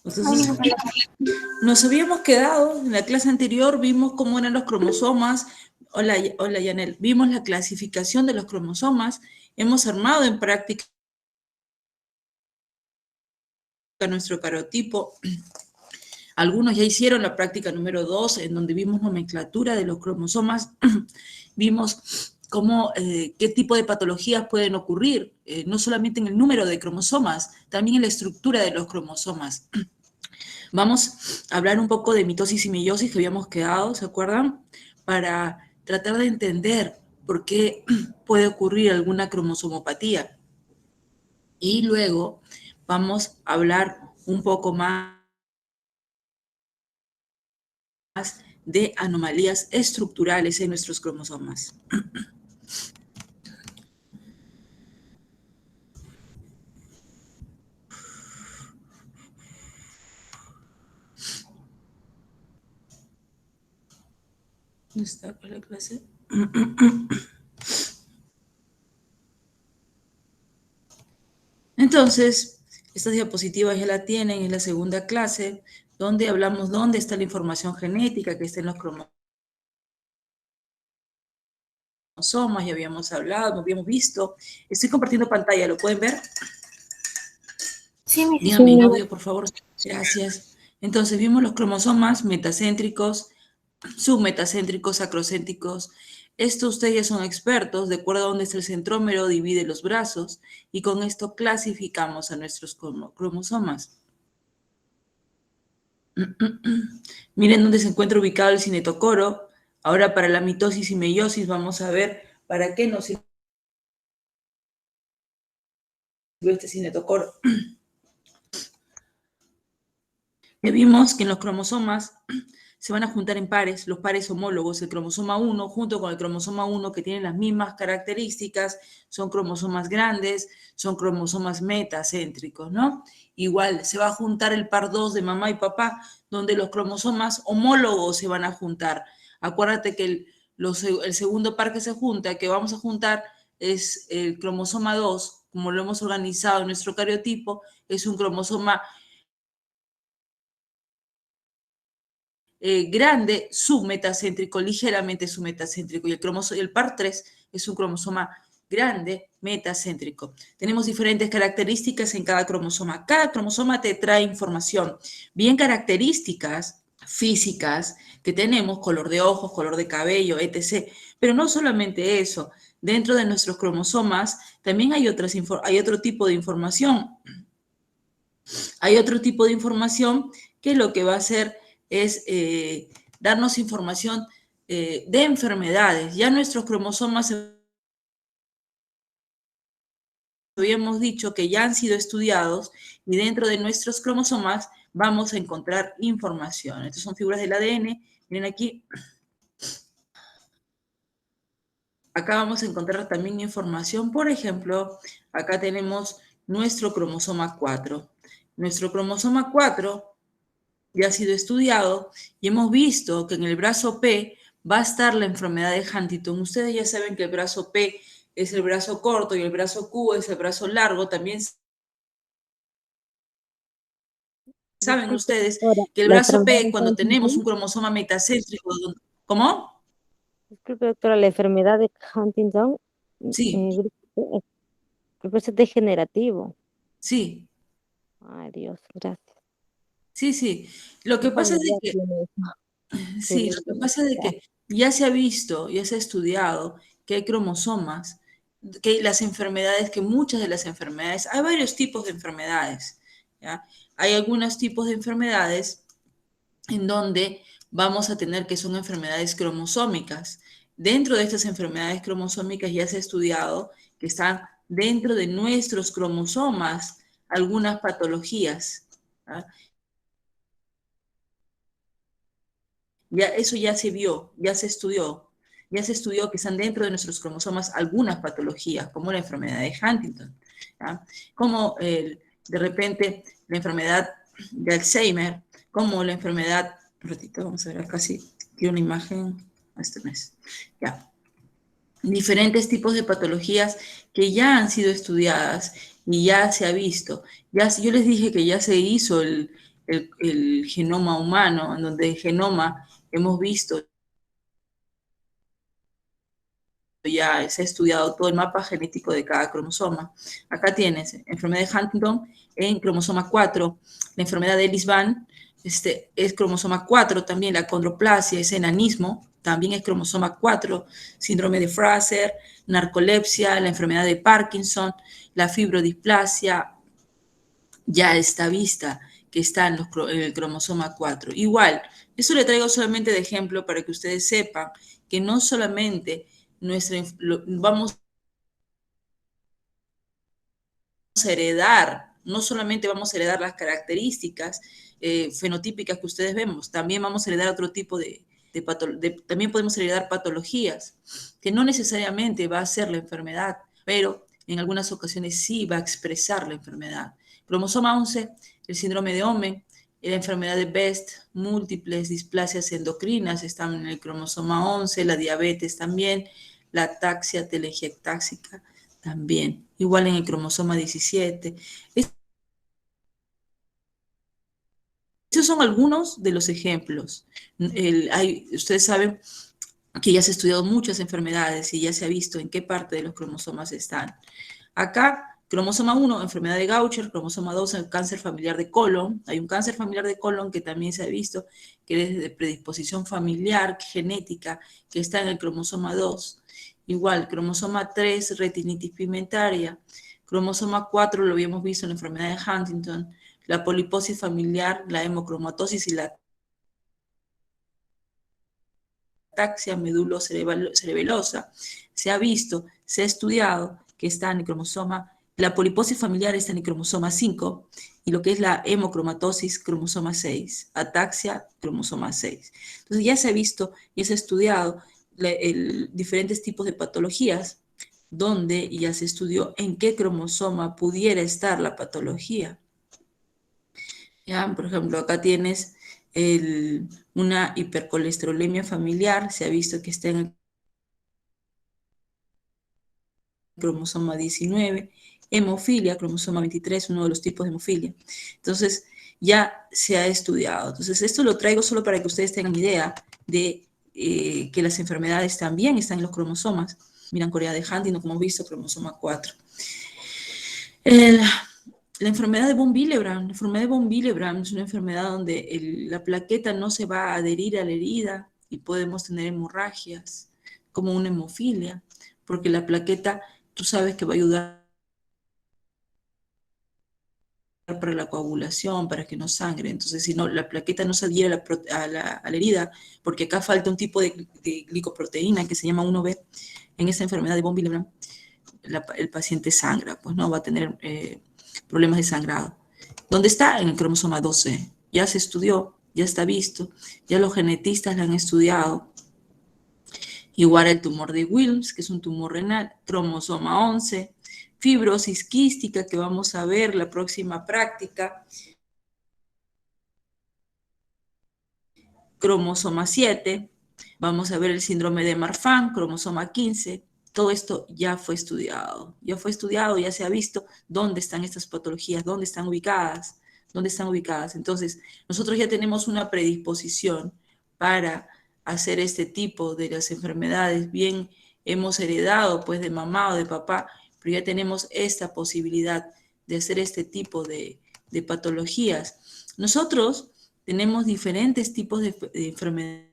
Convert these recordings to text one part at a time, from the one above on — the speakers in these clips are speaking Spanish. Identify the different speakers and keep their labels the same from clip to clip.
Speaker 1: Entonces, nos habíamos quedado, en la clase anterior vimos cómo eran los cromosomas. Hola Yanel, vimos la clasificación de los cromosomas, hemos armado en práctica nuestro cariotipo. Algunos ya hicieron la práctica número 2, en donde vimos nomenclatura de los cromosomas, vimos cómo, qué tipo de patologías pueden ocurrir, no solamente en el número de cromosomas, también en la estructura de los cromosomas. Vamos a hablar un poco de mitosis y meiosis que habíamos quedado, ¿se acuerdan? Para tratar de entender por qué puede ocurrir alguna cromosomopatía. Y luego vamos a hablar un poco más de anomalías estructurales en nuestros cromosomas. ¿Dónde está la clase? Entonces, estas diapositivas ya la tienen, es la segunda clase, donde hablamos dónde está la información genética que está en los cromosomas, ya habíamos hablado, habíamos visto. Estoy compartiendo pantalla, ¿lo pueden ver?
Speaker 2: Sí,
Speaker 1: Díganme en audio, por favor. Gracias. Entonces, vimos los cromosomas metacéntricos, submetacéntricos, acrocéntricos. Esto ustedes ya son expertos, de acuerdo a dónde está el centrómero, divide los brazos, y con esto clasificamos a nuestros cromosomas. Miren dónde se encuentra ubicado el cinetocoro. Ahora, para la mitosis y meiosis, vamos a ver para qué nos sirve este cinetocoro. Ya vimos que en los cromosomas se van a juntar en pares, los pares homólogos, el cromosoma 1 junto con el cromosoma 1 que tienen las mismas características, son cromosomas grandes, son cromosomas metacéntricos, ¿no? Igual se va a juntar el par 2 de mamá y papá, donde los cromosomas homólogos se van a juntar. Acuérdate que el segundo par que se junta, que vamos a juntar, es el cromosoma 2, como lo hemos organizado en nuestro cariotipo, es un cromosoma grande, submetacéntrico, ligeramente submetacéntrico, y el par 3 es un cromosoma grande, metacéntrico. Tenemos diferentes características en cada cromosoma. Cada cromosoma te trae información, bien características físicas que tenemos, color de ojos, color de cabello, etc. Pero no solamente eso, dentro de nuestros cromosomas también hay otro tipo de información. Hay otro tipo de información que lo que va a hacer es darnos información de enfermedades. Ya nuestros cromosomas, habíamos dicho que ya han sido estudiados y dentro de nuestros cromosomas vamos a encontrar información. Estas son figuras del ADN. Miren aquí. Acá vamos a encontrar también información. Por ejemplo, acá tenemos nuestro cromosoma 4. Nuestro cromosoma 4 ya ha sido estudiado y hemos visto que en el brazo P va a estar la enfermedad de Huntington. Ustedes ya saben que el brazo P es el brazo corto y el brazo Q es el brazo largo. También saben
Speaker 2: disculpe,
Speaker 1: ustedes
Speaker 2: doctora,
Speaker 1: que el
Speaker 2: la
Speaker 1: brazo
Speaker 2: enfermedad
Speaker 1: P,
Speaker 2: de
Speaker 1: cuando tenemos
Speaker 2: Huntington.
Speaker 1: un cromosoma metacéntrico, ¿cómo?
Speaker 2: Disculpe, doctora, la enfermedad de Huntington,
Speaker 1: Sí,
Speaker 2: creo que es degenerativo.
Speaker 1: sí,
Speaker 2: Ay, Dios, gracias.
Speaker 1: sí, sí. Lo
Speaker 2: ¿Qué
Speaker 1: que pasa es de
Speaker 2: familiar
Speaker 1: que,
Speaker 2: tiene eso?
Speaker 1: sí,
Speaker 2: Sería
Speaker 1: lo que pasa es de
Speaker 2: demasiado.
Speaker 1: que ya se ha visto, ya se ha estudiado que hay cromosomas, que las enfermedades, que muchas de las enfermedades, hay varios tipos de enfermedades, ¿ya? Hay algunos tipos de enfermedades en donde vamos a tener que son enfermedades cromosómicas. Dentro de estas enfermedades cromosómicas ya se ha estudiado que están dentro de nuestros cromosomas algunas patologías, ¿ya? Ya, eso ya se vio, ya se estudió que están dentro de nuestros cromosomas algunas patologías, como la enfermedad de Huntington, ¿ya? Como de repente la enfermedad de Alzheimer, como la enfermedad, un ratito, vamos a ver acá si quiero una imagen, este mes, ya. Diferentes tipos de patologías que ya han sido estudiadas y ya se ha visto. Ya, yo les dije que ya se hizo el genoma humano, en donde el genoma hemos visto, ya se ha estudiado todo el mapa genético de cada cromosoma. Acá tienes enfermedad de Huntington en cromosoma 4, la enfermedad de Ellis-Van es cromosoma 4, también la acondroplasia, es enanismo, también es cromosoma 4, síndrome de Fraser, narcolepsia, la enfermedad de Parkinson, la fibrodisplasia, ya está vista que está en el cromosoma 4. Igual, eso le traigo solamente de ejemplo para que ustedes sepan que no solamente vamos a heredar, no solamente vamos a heredar las características fenotípicas que ustedes vemos, también vamos a heredar otro tipo también podemos heredar patologías, que no necesariamente va a ser la enfermedad, pero en algunas ocasiones sí va a expresar la enfermedad. Cromosoma 11, el síndrome de Omen, la enfermedad de Best, múltiples displasias endocrinas están en el cromosoma 11, la diabetes también, la ataxia telangiectásica también, igual en el cromosoma 17. Esos son algunos de los ejemplos. Ustedes saben que ya se ha estudiado muchas enfermedades y ya se ha visto en qué parte de los cromosomas están. Acá, cromosoma 1, enfermedad de Gaucher, cromosoma 2, el cáncer familiar de colon. Hay un cáncer familiar de colon que también se ha visto que es de predisposición familiar, genética, que está en el cromosoma 2. Igual, cromosoma 3, retinitis pigmentaria. Cromosoma 4 lo habíamos visto en la enfermedad de Huntington. La poliposis familiar, la hemocromatosis y la ataxia medulocerebelosa. Se ha visto, se ha estudiado que está en el cromosoma, la poliposis familiar está en el cromosoma 5 y lo que es la hemocromatosis, cromosoma 6, ataxia, cromosoma 6. Entonces ya se ha visto y se ha estudiado diferentes tipos de patologías donde ya se estudió en qué cromosoma pudiera estar la patología. ¿Ya? Por ejemplo, acá tienes una hipercolesterolemia familiar, se ha visto que está en el cromosoma 19, hemofilia, cromosoma 23, uno de los tipos de hemofilia. Entonces, ya se ha estudiado. Entonces, esto lo traigo solo para que ustedes tengan idea de que las enfermedades también están en los cromosomas. Miran, Corea de Huntington, como hemos visto, cromosoma 4. La enfermedad de von Willebrand. La enfermedad de von Willebrand es una enfermedad donde la plaqueta no se va a adherir a la herida y podemos tener hemorragias, como una hemofilia, porque la plaqueta, tú sabes que va a ayudar para la coagulación, para que no sangre. Entonces, si no, la plaqueta no se adhiere a la herida, porque acá falta un tipo de glicoproteína que se llama 1B. En esa enfermedad de von Willebrand, el paciente sangra, pues no va a tener problemas de sangrado. ¿Dónde está? En el cromosoma 12. Ya se estudió, ya está visto, ya los genetistas lo han estudiado. Igual el tumor de Wilms, que es un tumor renal, cromosoma 11, fibrosis quística, que vamos a ver la próxima práctica, cromosoma 7, vamos a ver el síndrome de Marfan, cromosoma 15, todo esto ya fue estudiado, ya se ha visto dónde están estas patologías, dónde están ubicadas. Entonces, nosotros ya tenemos una predisposición para hacer este tipo de las enfermedades, bien hemos heredado pues de mamá o de papá, pero ya tenemos esta posibilidad de hacer este tipo de patologías. Nosotros tenemos diferentes tipos de enfermedades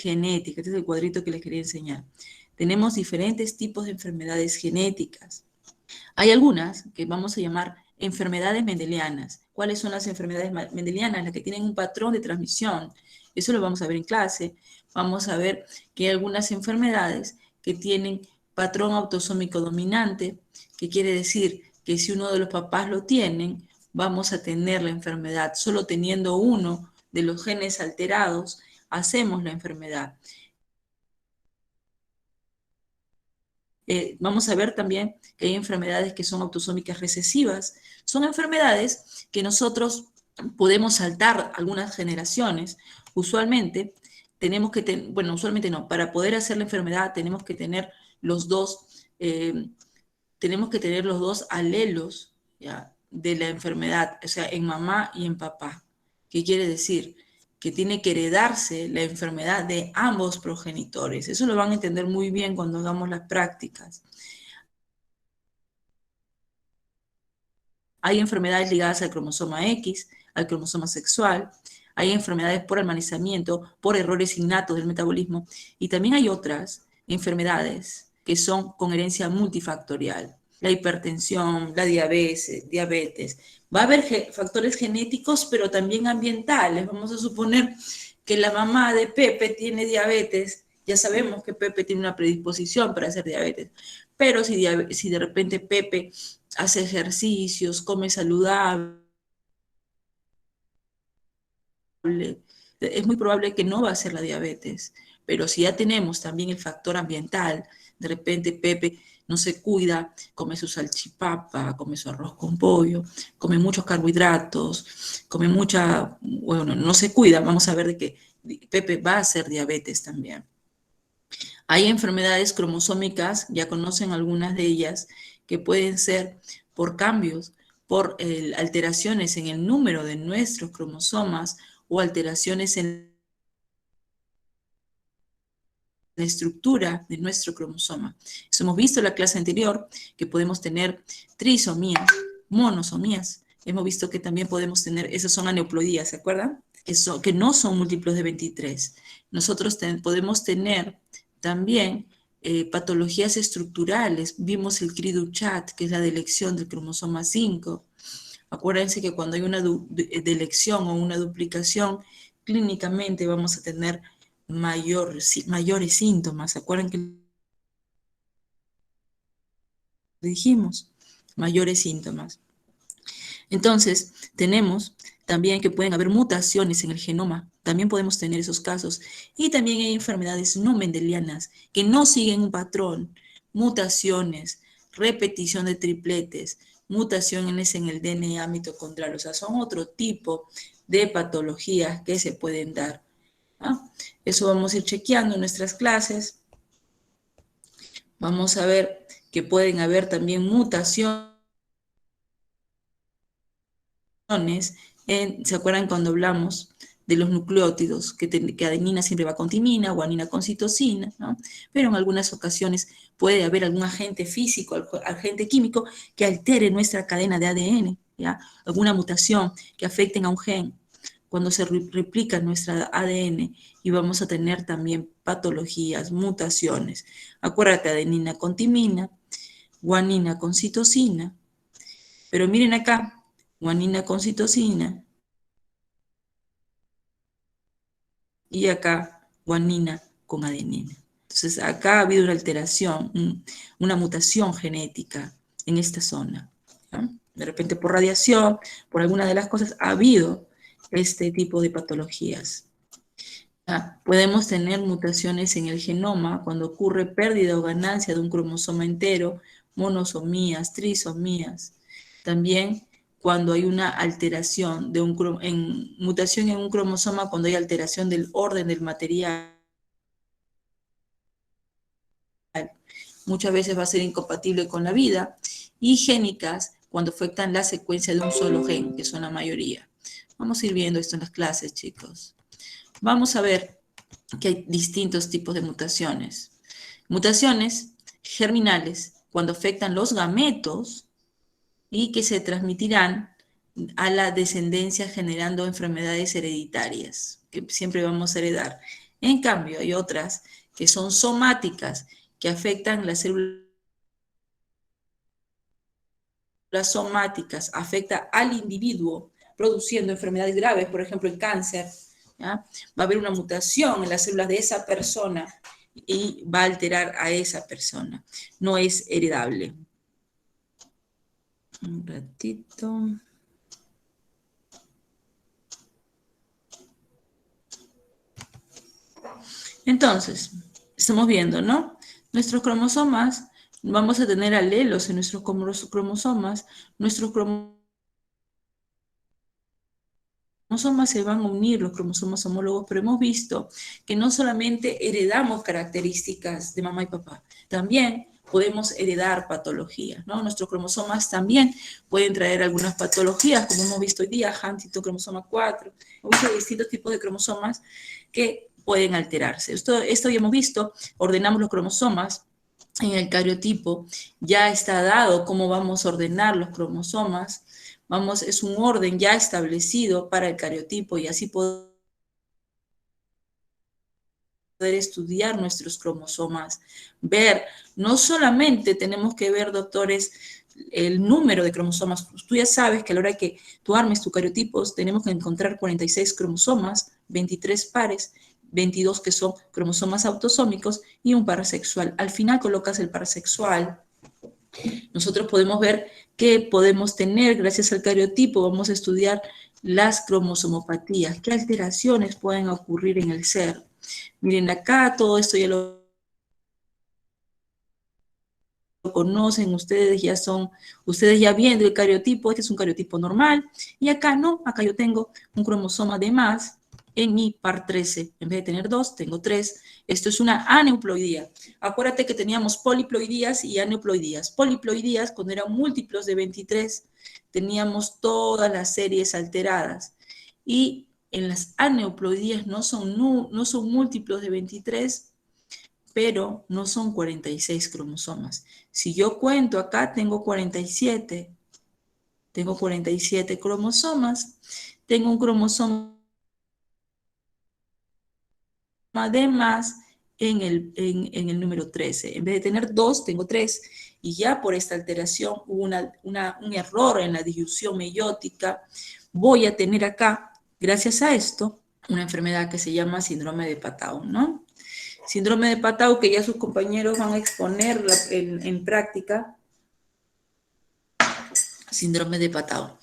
Speaker 1: genéticas. Este es el cuadrito que les quería enseñar. Tenemos diferentes tipos de enfermedades genéticas. Hay algunas que vamos a llamar enfermedades mendelianas. ¿Cuáles son las enfermedades mendelianas? Las que tienen un patrón de transmisión. Eso lo vamos a ver en clase. Vamos a ver que hay algunas enfermedades que tienen patrón autosómico dominante, que quiere decir que si uno de los papás lo tienen, vamos a tener la enfermedad. Solo teniendo uno de los genes alterados, hacemos la enfermedad. Vamos a ver también que hay enfermedades que son autosómicas recesivas. Son enfermedades que nosotros podemos saltar algunas generaciones. Usualmente tenemos que tener, bueno, usualmente no, para poder hacer la enfermedad tenemos que tener los dos alelos, ¿ya? de la enfermedad, o sea, en mamá y en papá. ¿Qué quiere decir? Que tiene que heredarse la enfermedad de ambos progenitores. Eso lo van a entender muy bien cuando hagamos las prácticas. Hay enfermedades ligadas al cromosoma X, al cromosoma sexual, hay enfermedades por almacenamiento, por errores innatos del metabolismo, y también hay otras enfermedades que son con herencia multifactorial. La hipertensión, la diabetes. Va a haber factores genéticos, pero también ambientales. Vamos a suponer que la mamá de Pepe tiene diabetes. Ya sabemos que Pepe tiene una predisposición para hacer diabetes. Pero si de repente Pepe hace ejercicios, come saludable, es muy probable que no va a ser la diabetes. Pero si ya tenemos también el factor ambiental, de repente Pepe no se cuida, come su salchipapa, come su arroz con pollo, come muchos carbohidratos, come bueno, no se cuida, vamos a ver de que Pepe va a hacer diabetes también. Hay enfermedades cromosómicas, ya conocen algunas de ellas, que pueden ser por cambios, por alteraciones en el número de nuestros cromosomas o alteraciones en la estructura de nuestro cromosoma. Eso hemos visto en la clase anterior, que podemos tener trisomías, monosomías. Hemos visto que también podemos tener, esas son aneuploidías, ¿se acuerdan? Que no son múltiplos de 23. Nosotros podemos tener también patologías estructurales. Vimos el Cri-du-Chat, que es la delección del cromosoma 5. Acuérdense que cuando hay una delección o una duplicación, clínicamente vamos a tener mayores síntomas. ¿Se acuerdan que dijimos? Mayores síntomas. Entonces, tenemos también que pueden haber mutaciones en el genoma. También podemos tener esos casos. Y también hay enfermedades no mendelianas que no siguen un patrón. Mutaciones, repetición de tripletes, mutaciones en el DNA mitocondrial. O sea, son otro tipo de patologías que se pueden dar. ¿Ah? Eso vamos a ir chequeando en nuestras clases. Vamos a ver que pueden haber también mutaciones. ¿Se acuerdan cuando hablamos de los nucleótidos? Que adenina siempre va con timina, guanina con citosina, ¿no? Pero en algunas ocasiones puede haber algún agente físico, agente químico que altere nuestra cadena de ADN, ¿ya? Alguna mutación que afecte a un gen cuando se replica nuestra ADN y vamos a tener también patologías, mutaciones. Acuérdate, adenina con timina, guanina con citosina, pero miren acá, guanina con citosina y acá guanina con adenina. Entonces acá ha habido una alteración, una mutación genética en esta zona, ¿no? De repente por radiación, por alguna de las cosas, ha habido este tipo de patologías. Podemos tener mutaciones en el genoma cuando ocurre pérdida o ganancia de un cromosoma entero, monosomías, trisomías. También cuando hay una alteración mutación en un cromosoma, cuando hay alteración del orden del material. Muchas veces va a ser incompatible con la vida. Y génicas, cuando afectan la secuencia de un solo gen, que son la mayoría. Vamos a ir viendo esto en las clases, chicos. Vamos a ver que hay distintos tipos de mutaciones. Mutaciones germinales, cuando afectan los gametos y que se transmitirán a la descendencia generando enfermedades hereditarias, que siempre vamos a heredar. En cambio, hay otras que son somáticas, que afectan las células somáticas, afecta al individuo, produciendo enfermedades graves, por ejemplo, el cáncer. ¿Ya? Va a haber una mutación en las células de esa persona y va a alterar a esa persona. No es heredable. Un ratito. Entonces, estamos viendo, ¿no? Nuestros cromosomas, vamos a tener alelos en nuestros cromosomas. Nuestros cromosomas se van a unir, los cromosomas homólogos, pero hemos visto que no solamente heredamos características de mamá y papá, también podemos heredar patologías, ¿no? Nuestros cromosomas también pueden traer algunas patologías, como hemos visto hoy día, Huntington cromosoma 4, hemos visto distintos tipos de cromosomas que pueden alterarse. Esto ya hemos visto, ordenamos los cromosomas en el cariotipo, ya está dado cómo vamos a ordenar los cromosomas, es un orden ya establecido para el cariotipo y así poder estudiar nuestros cromosomas, ver, no solamente tenemos que ver, doctores, el número de cromosomas, tú ya sabes que a la hora que tú armes tu cariotipos tenemos que encontrar 46 cromosomas, 23 pares, 22 que son cromosomas autosómicos y un par sexual. Al final colocas el par sexual. Nosotros podemos ver qué podemos tener gracias al cariotipo, vamos a estudiar las cromosomopatías, qué alteraciones pueden ocurrir en el ser. Miren acá, todo esto ya lo conocen, ustedes ya viendo el cariotipo, este es un cariotipo normal, y acá no, acá yo tengo un cromosoma de más en mi par 13, en vez de tener 2, tengo 3, esto es una aneuploidía. Acuérdate que teníamos poliploidías y aneuploidías. Poliploidías, cuando eran múltiplos de 23, teníamos todas las series alteradas, y en las aneuploidías no son múltiplos de 23, pero no son 46 cromosomas. Si yo cuento acá, tengo 47 cromosomas, tengo un cromosoma de más en el número 13. En vez de tener 2, tengo 3, y ya por esta alteración hubo un error en la disyunción meiótica. Voy a tener acá, gracias a esto, una enfermedad que se llama síndrome de Patau, ¿no? Síndrome de Patau, que ya sus compañeros van a exponer en práctica. Síndrome de Patau.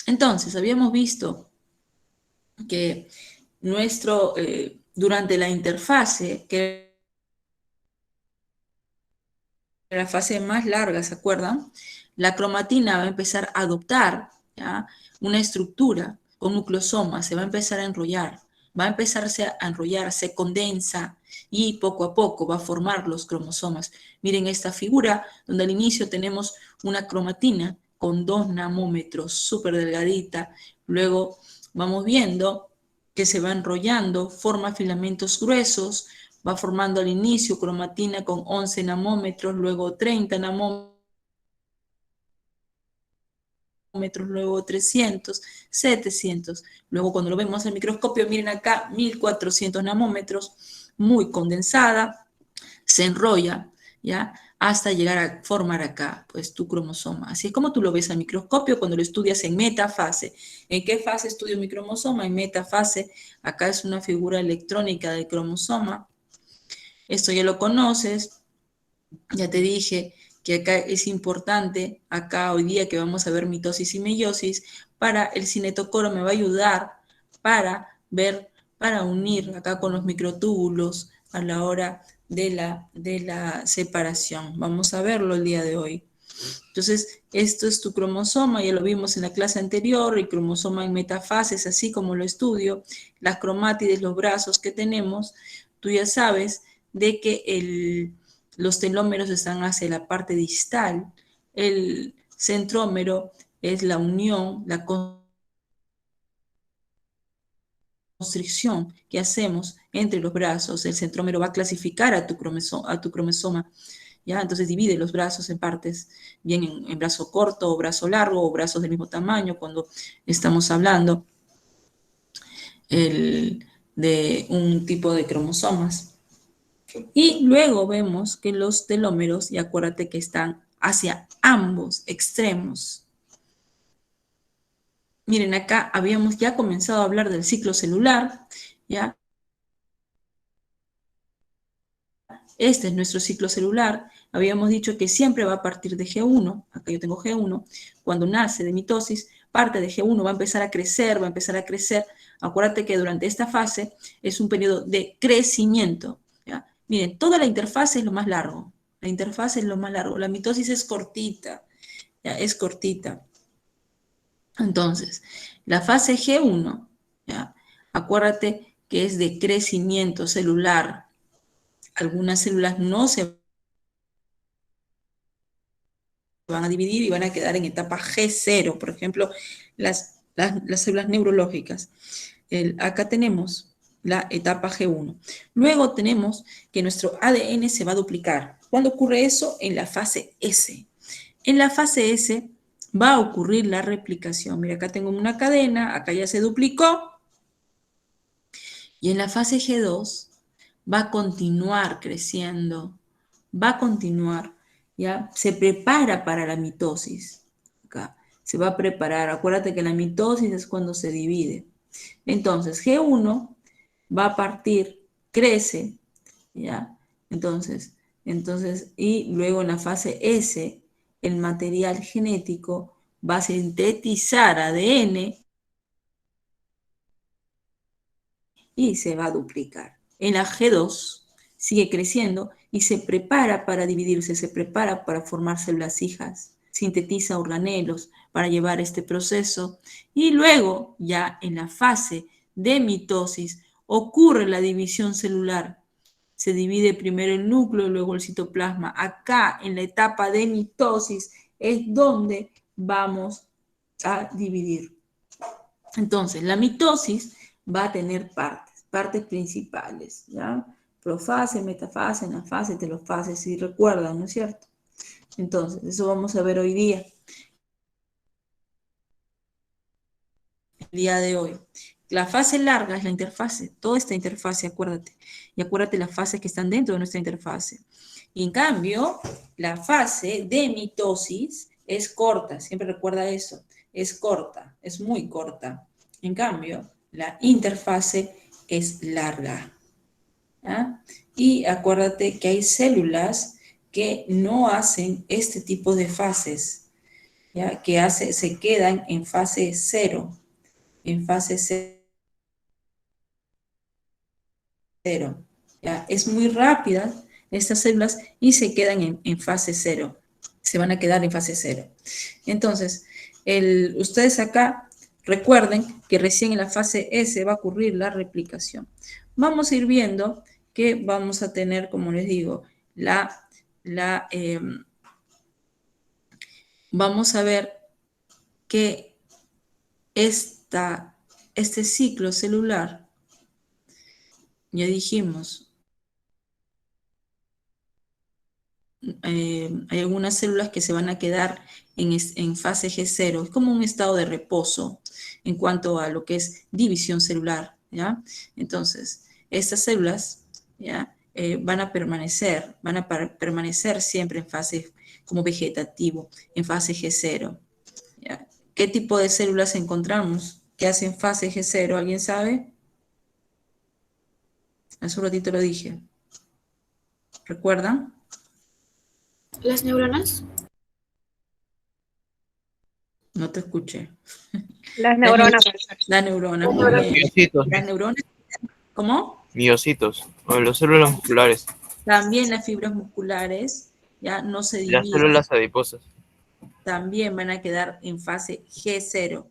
Speaker 1: Entonces, habíamos visto que durante la interfase, que era la fase más larga, ¿se acuerdan? La cromatina va a empezar a adoptar, ¿ya?, una estructura con nucleosomas, se va a empezar a enrollar, se condensa y poco a poco va a formar los cromosomas. Miren esta figura donde al inicio tenemos una cromatina con 2 nanómetros, súper delgadita, luego vamos viendo que se va enrollando, forma filamentos gruesos, va formando al inicio cromatina con 11 nanómetros, luego 30 nanómetros, luego 300, 700. Luego cuando lo vemos en el microscopio, miren acá, 1400 nanómetros, muy condensada, se enrolla, ¿ya?, hasta llegar a formar acá, pues, tu cromosoma. Así es como tú lo ves al microscopio cuando lo estudias en metafase. ¿En qué fase estudio mi cromosoma? En metafase. Acá es una figura electrónica del cromosoma. Esto ya lo conoces. Ya te dije que acá es importante, acá hoy día que vamos a ver mitosis y meiosis, para el cinetocoro me va a ayudar para ver, para unir acá con los microtúbulos a la hora de la separación. Vamos a verlo el día de hoy. Entonces, esto es tu cromosoma, ya lo vimos en la clase anterior, el cromosoma en metafases, así como lo estudio, las cromátides, los brazos que tenemos, tú ya sabes de que los telómeros están hacia la parte distal, el centrómero es la unión, la constricción que hacemos entre los brazos, el centrómero va a clasificar a tu cromosoma, ¿ya? Entonces divide los brazos en partes, bien en brazo corto o brazo largo o brazos del mismo tamaño cuando estamos hablando de un tipo de cromosomas. Y luego vemos que los telómeros, y acuérdate que están hacia ambos extremos. Miren, acá habíamos ya comenzado a hablar del ciclo celular, ¿ya? Este es nuestro ciclo celular. Habíamos dicho que siempre va a partir de G1, acá yo tengo G1, cuando nace de mitosis, parte de G1, va a empezar a crecer, Acuérdate que durante esta fase es un periodo de crecimiento, ¿ya? Miren, toda la interfase es lo más largo, la mitosis es cortita, ¿ya? Es cortita. Entonces, la fase G1, ¿ya?, acuérdate que es de crecimiento celular. Algunas células no se van a dividir y van a quedar en etapa G0, por ejemplo, las células neurológicas. Acá tenemos la etapa G1. Luego tenemos que nuestro ADN se va a duplicar. ¿Cuándo ocurre eso? En la fase S. En la fase S va a ocurrir la replicación. Mira, acá tengo una cadena, acá ya se duplicó. Y en la fase G2 va a continuar creciendo, va a continuar, ¿ya? Se prepara para la mitosis. Acá se va a preparar. Acuérdate que la mitosis es cuando se divide. Entonces, G1 va a partir, crece, ¿ya? Entonces, y luego en la fase S, el material genético va a sintetizar ADN y se va a duplicar. En la G2 sigue creciendo y se prepara para dividirse, se prepara para formar células hijas, sintetiza organelos para llevar este proceso y luego ya en la fase de mitosis ocurre la división celular. Se divide primero el núcleo y luego el citoplasma. Acá en la etapa de mitosis es donde vamos a dividir. Entonces, la mitosis va a tener partes principales, ¿ya? Profase, metafase, anafase, telofase, si recuerdan, ¿no es cierto? Entonces, eso vamos a ver hoy día, el día de hoy. La fase larga es la interfase, toda esta interfase, acuérdate. Y acuérdate las fases que están dentro de nuestra interfase. Y en cambio, la fase de mitosis es corta, siempre recuerda eso, es corta, es muy corta. En cambio, la interfase es larga. ¿Ah? Y acuérdate que hay células que no hacen este tipo de fases, ¿ya? Que se quedan en fase 0, en fase 0. ¿Ya? Es muy rápida estas células y se quedan en fase 0, se van a quedar en fase 0. Entonces, ustedes acá recuerden que recién en la fase S va a ocurrir la replicación. Vamos a ir viendo que vamos a tener, como les digo, vamos a ver que este ciclo celular, ya dijimos, hay algunas células que se van a quedar en fase G0, es como un estado de reposo en cuanto a lo que es división celular, ¿ya? Entonces, estas células, ¿ya? Van a permanecer siempre en fase como vegetativo, en fase G0, ¿ya? ¿Qué tipo de células encontramos que hacen fase G0? ¿Alguien sabe? Hace un ratito lo dije. ¿Recuerdan?
Speaker 3: ¿Las neuronas?
Speaker 2: No te escuché.
Speaker 4: Las neuronas.
Speaker 2: Las neuronas, muy bien.
Speaker 5: Miocitos.
Speaker 2: Las neuronas, ¿cómo?
Speaker 5: Miocitos, o las células musculares.
Speaker 2: También las fibras musculares ya no se
Speaker 5: Y las
Speaker 2: dividen.
Speaker 5: células adiposas.
Speaker 2: También van a quedar en fase G0.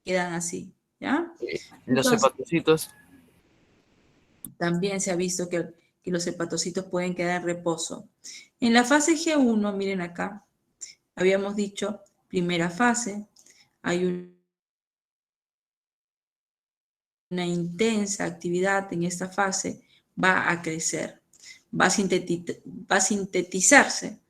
Speaker 2: Quedan así, ¿ya?
Speaker 5: Y los
Speaker 2: Entonces,
Speaker 5: hepatocitos.
Speaker 2: también se ha visto que los hepatocitos pueden quedar en reposo. En la fase G1, miren acá, habíamos dicho, primera fase, hay una intensa actividad en esta fase, va a crecer, va a sintetizarse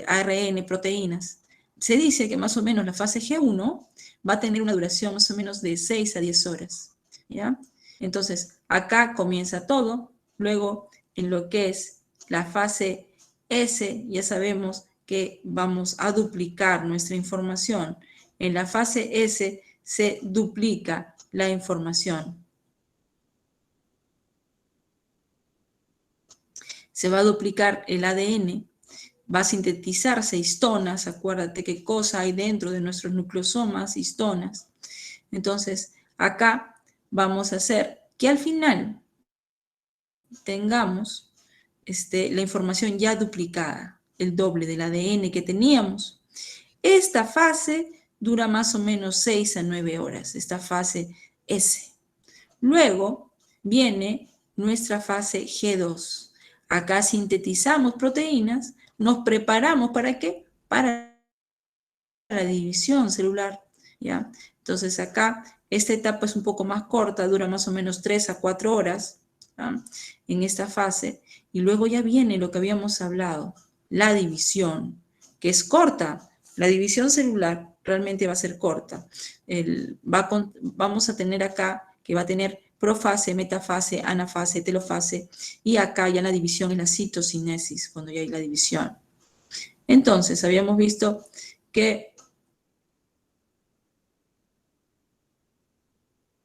Speaker 2: ARN, proteínas. Se dice que más o menos la fase G1 va a tener una duración más o menos de 6 a 10 horas, ¿ya? Entonces, acá comienza todo, luego en lo que es la fase S, ya sabemos que vamos a duplicar nuestra información. En la fase S se duplica la información. Se va a duplicar el ADN, va a sintetizarse histonas, acuérdate qué cosa hay dentro de nuestros nucleosomas, histonas. Entonces, acá vamos a hacer que al final tengamos la información ya duplicada, el doble del ADN que teníamos. Esta fase dura más o menos 6 a 9 horas, esta fase S. Luego viene nuestra fase G2. Acá sintetizamos proteínas, nos preparamos ¿para qué? Para la división celular, ¿ya? Entonces acá, esta etapa es un poco más corta, dura más o menos 3 a 4 horas, ¿ya? En esta fase, y luego ya viene lo que habíamos hablado, la división, que es corta. La división celular realmente va a ser corta. Vamos a tener acá que va a tener profase, metafase, anafase, telofase, y acá ya la división es la citocinesis, cuando ya hay la división. Entonces, habíamos visto que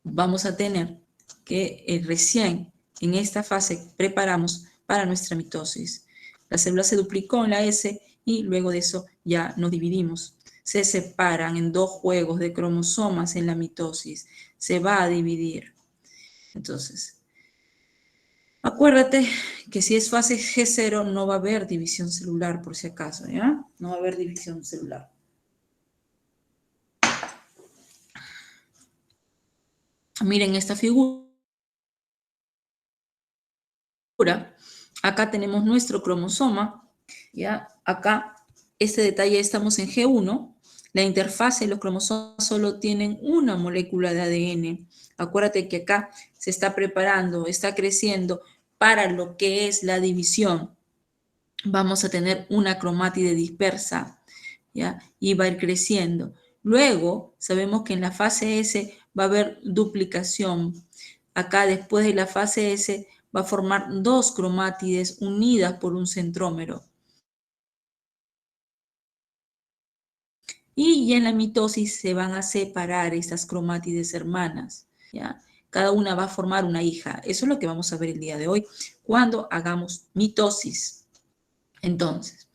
Speaker 2: vamos a tener que recién en esta fase preparamos para nuestra mitosis. La célula se duplicó en la S y luego de eso ya nos dividimos. Se separan en 2 juegos de cromosomas en la mitosis. Se va a dividir. Entonces, acuérdate que si es fase G0 no va a haber división celular por si acaso, ¿ya? No va a haber división celular. Miren esta figura. Acá tenemos nuestro cromosoma, ¿ya? Acá, este detalle, estamos en G1. La interfase de los cromosomas solo tienen una molécula de ADN. Acuérdate que acá se está preparando, está creciendo para lo que es la división. Vamos a tener una cromátide dispersa, ¿ya? Y va a ir creciendo. Luego, sabemos que en la fase S va a haber duplicación. Acá, después de la fase S, va a formar 2 cromátides unidas por un centrómero. Y en la mitosis se van a separar estas cromátides hermanas, ¿ya? Cada una va a formar una hija. Eso es lo que vamos a ver el día de hoy cuando hagamos mitosis. Entonces,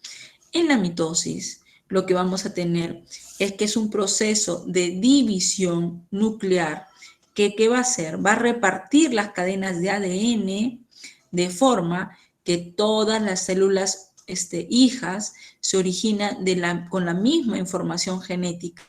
Speaker 2: en la mitosis lo que vamos a tener es que es un proceso de división nuclear que ¿qué va a hacer? Va a repartir las cadenas de ADN de forma que todas las células hijas se originan con la misma información genética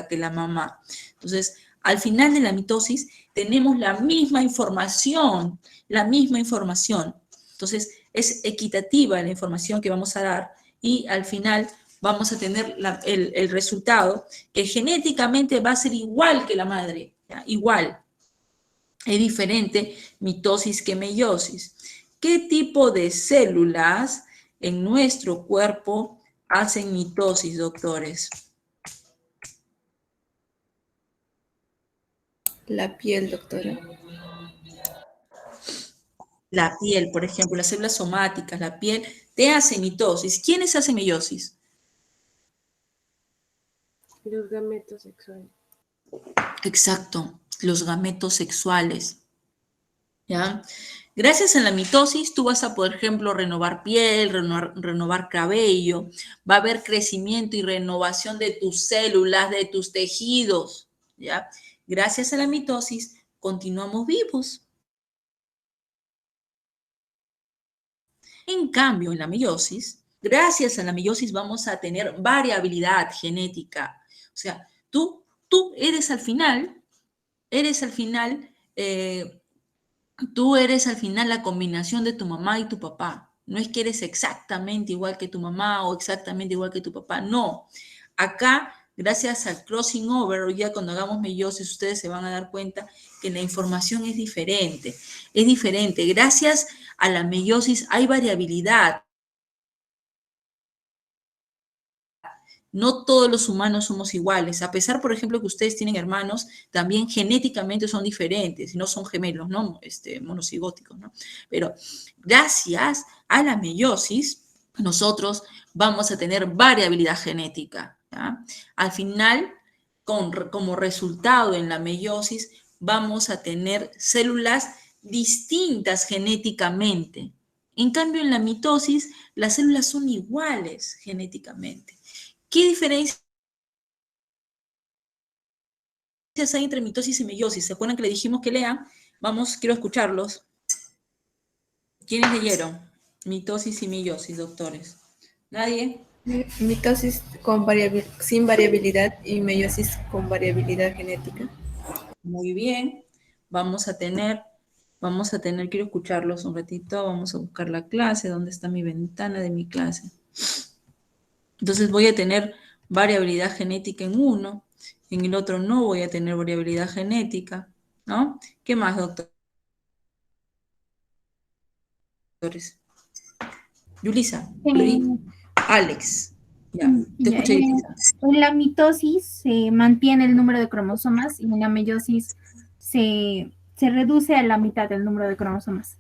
Speaker 2: que la mamá. Entonces, al final de la mitosis tenemos la misma información, Entonces, es equitativa la información que vamos a dar y al final vamos a tener el resultado que genéticamente va a ser igual que la madre, ¿ya? Igual. Es diferente mitosis que meiosis. ¿Qué tipo de células en nuestro cuerpo hacen mitosis, doctores?
Speaker 3: La piel, doctora.
Speaker 2: La piel, por ejemplo, las células somáticas, la piel, te hace mitosis. ¿Quiénes hacen meiosis?
Speaker 3: Los gametos sexuales.
Speaker 2: Exacto, los gametos sexuales. ¿Ya? Gracias a la mitosis, tú vas a, por ejemplo, renovar piel, renovar cabello, va a haber crecimiento y renovación de tus células, de tus tejidos, ¿ya? Gracias a la mitosis, continuamos vivos. En cambio, en la meiosis, gracias a la meiosis vamos a tener variabilidad genética. O sea, tú eres al final, tú eres al final la combinación de tu mamá y tu papá. No es que eres exactamente igual que tu mamá o exactamente igual que tu papá. No. Acá, gracias al crossing over, o ya cuando hagamos meiosis, ustedes se van a dar cuenta que la información es diferente. Es diferente. Gracias a la meiosis hay variabilidad. No todos los humanos somos iguales. A pesar, por ejemplo, que ustedes tienen hermanos, también genéticamente son diferentes, no son gemelos, ¿no? Monocigóticos, ¿no? Pero gracias a la meiosis, nosotros vamos a tener variabilidad genética, ¿ya? Al final, como resultado en la meiosis, vamos a tener células distintas genéticamente. En cambio, en la mitosis, las células son iguales genéticamente. ¿Qué diferencias hay entre mitosis y meiosis? ¿Se acuerdan que le dijimos que lean? Vamos, quiero escucharlos. ¿Quiénes leyeron? Mitosis y meiosis, doctores. ¿Nadie?
Speaker 3: Mitosis sin variabilidad y meiosis con variabilidad genética.
Speaker 2: Muy bien. Vamos a tener, quiero escucharlos un ratito. Vamos a buscar la clase. ¿Dónde está mi ventana de mi clase? Entonces voy a tener variabilidad genética en uno, en el otro no voy a tener variabilidad genética, ¿no? ¿Qué más, doctores? Yulisa, Yuri,
Speaker 4: En,
Speaker 2: Alex. Ya, te
Speaker 4: ya,
Speaker 2: escuché, Yulisa.
Speaker 4: en la mitosis se mantiene el número de cromosomas y en la meiosis se reduce a la mitad del número de cromosomas.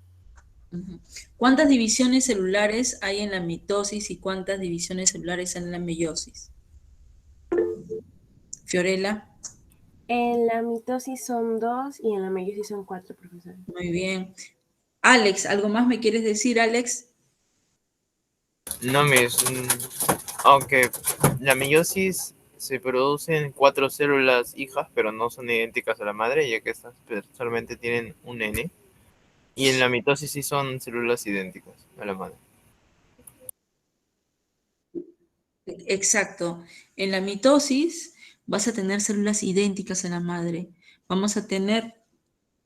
Speaker 2: Ujú. ¿Cuántas divisiones celulares hay en la mitosis y cuántas divisiones celulares hay en la meiosis? Fiorella,
Speaker 3: En la mitosis son 2 y en la meiosis son 4, profesor.
Speaker 2: muy bien. Alex, ¿algo más me quieres decir, Alex?
Speaker 5: No, aunque la meiosis se producen 4 células hijas, pero no son idénticas a la madre, ya que estas solamente tienen un N. Y en la mitosis sí son células idénticas a la madre.
Speaker 2: Exacto. En la mitosis vas a tener células idénticas a la madre. Vamos a tener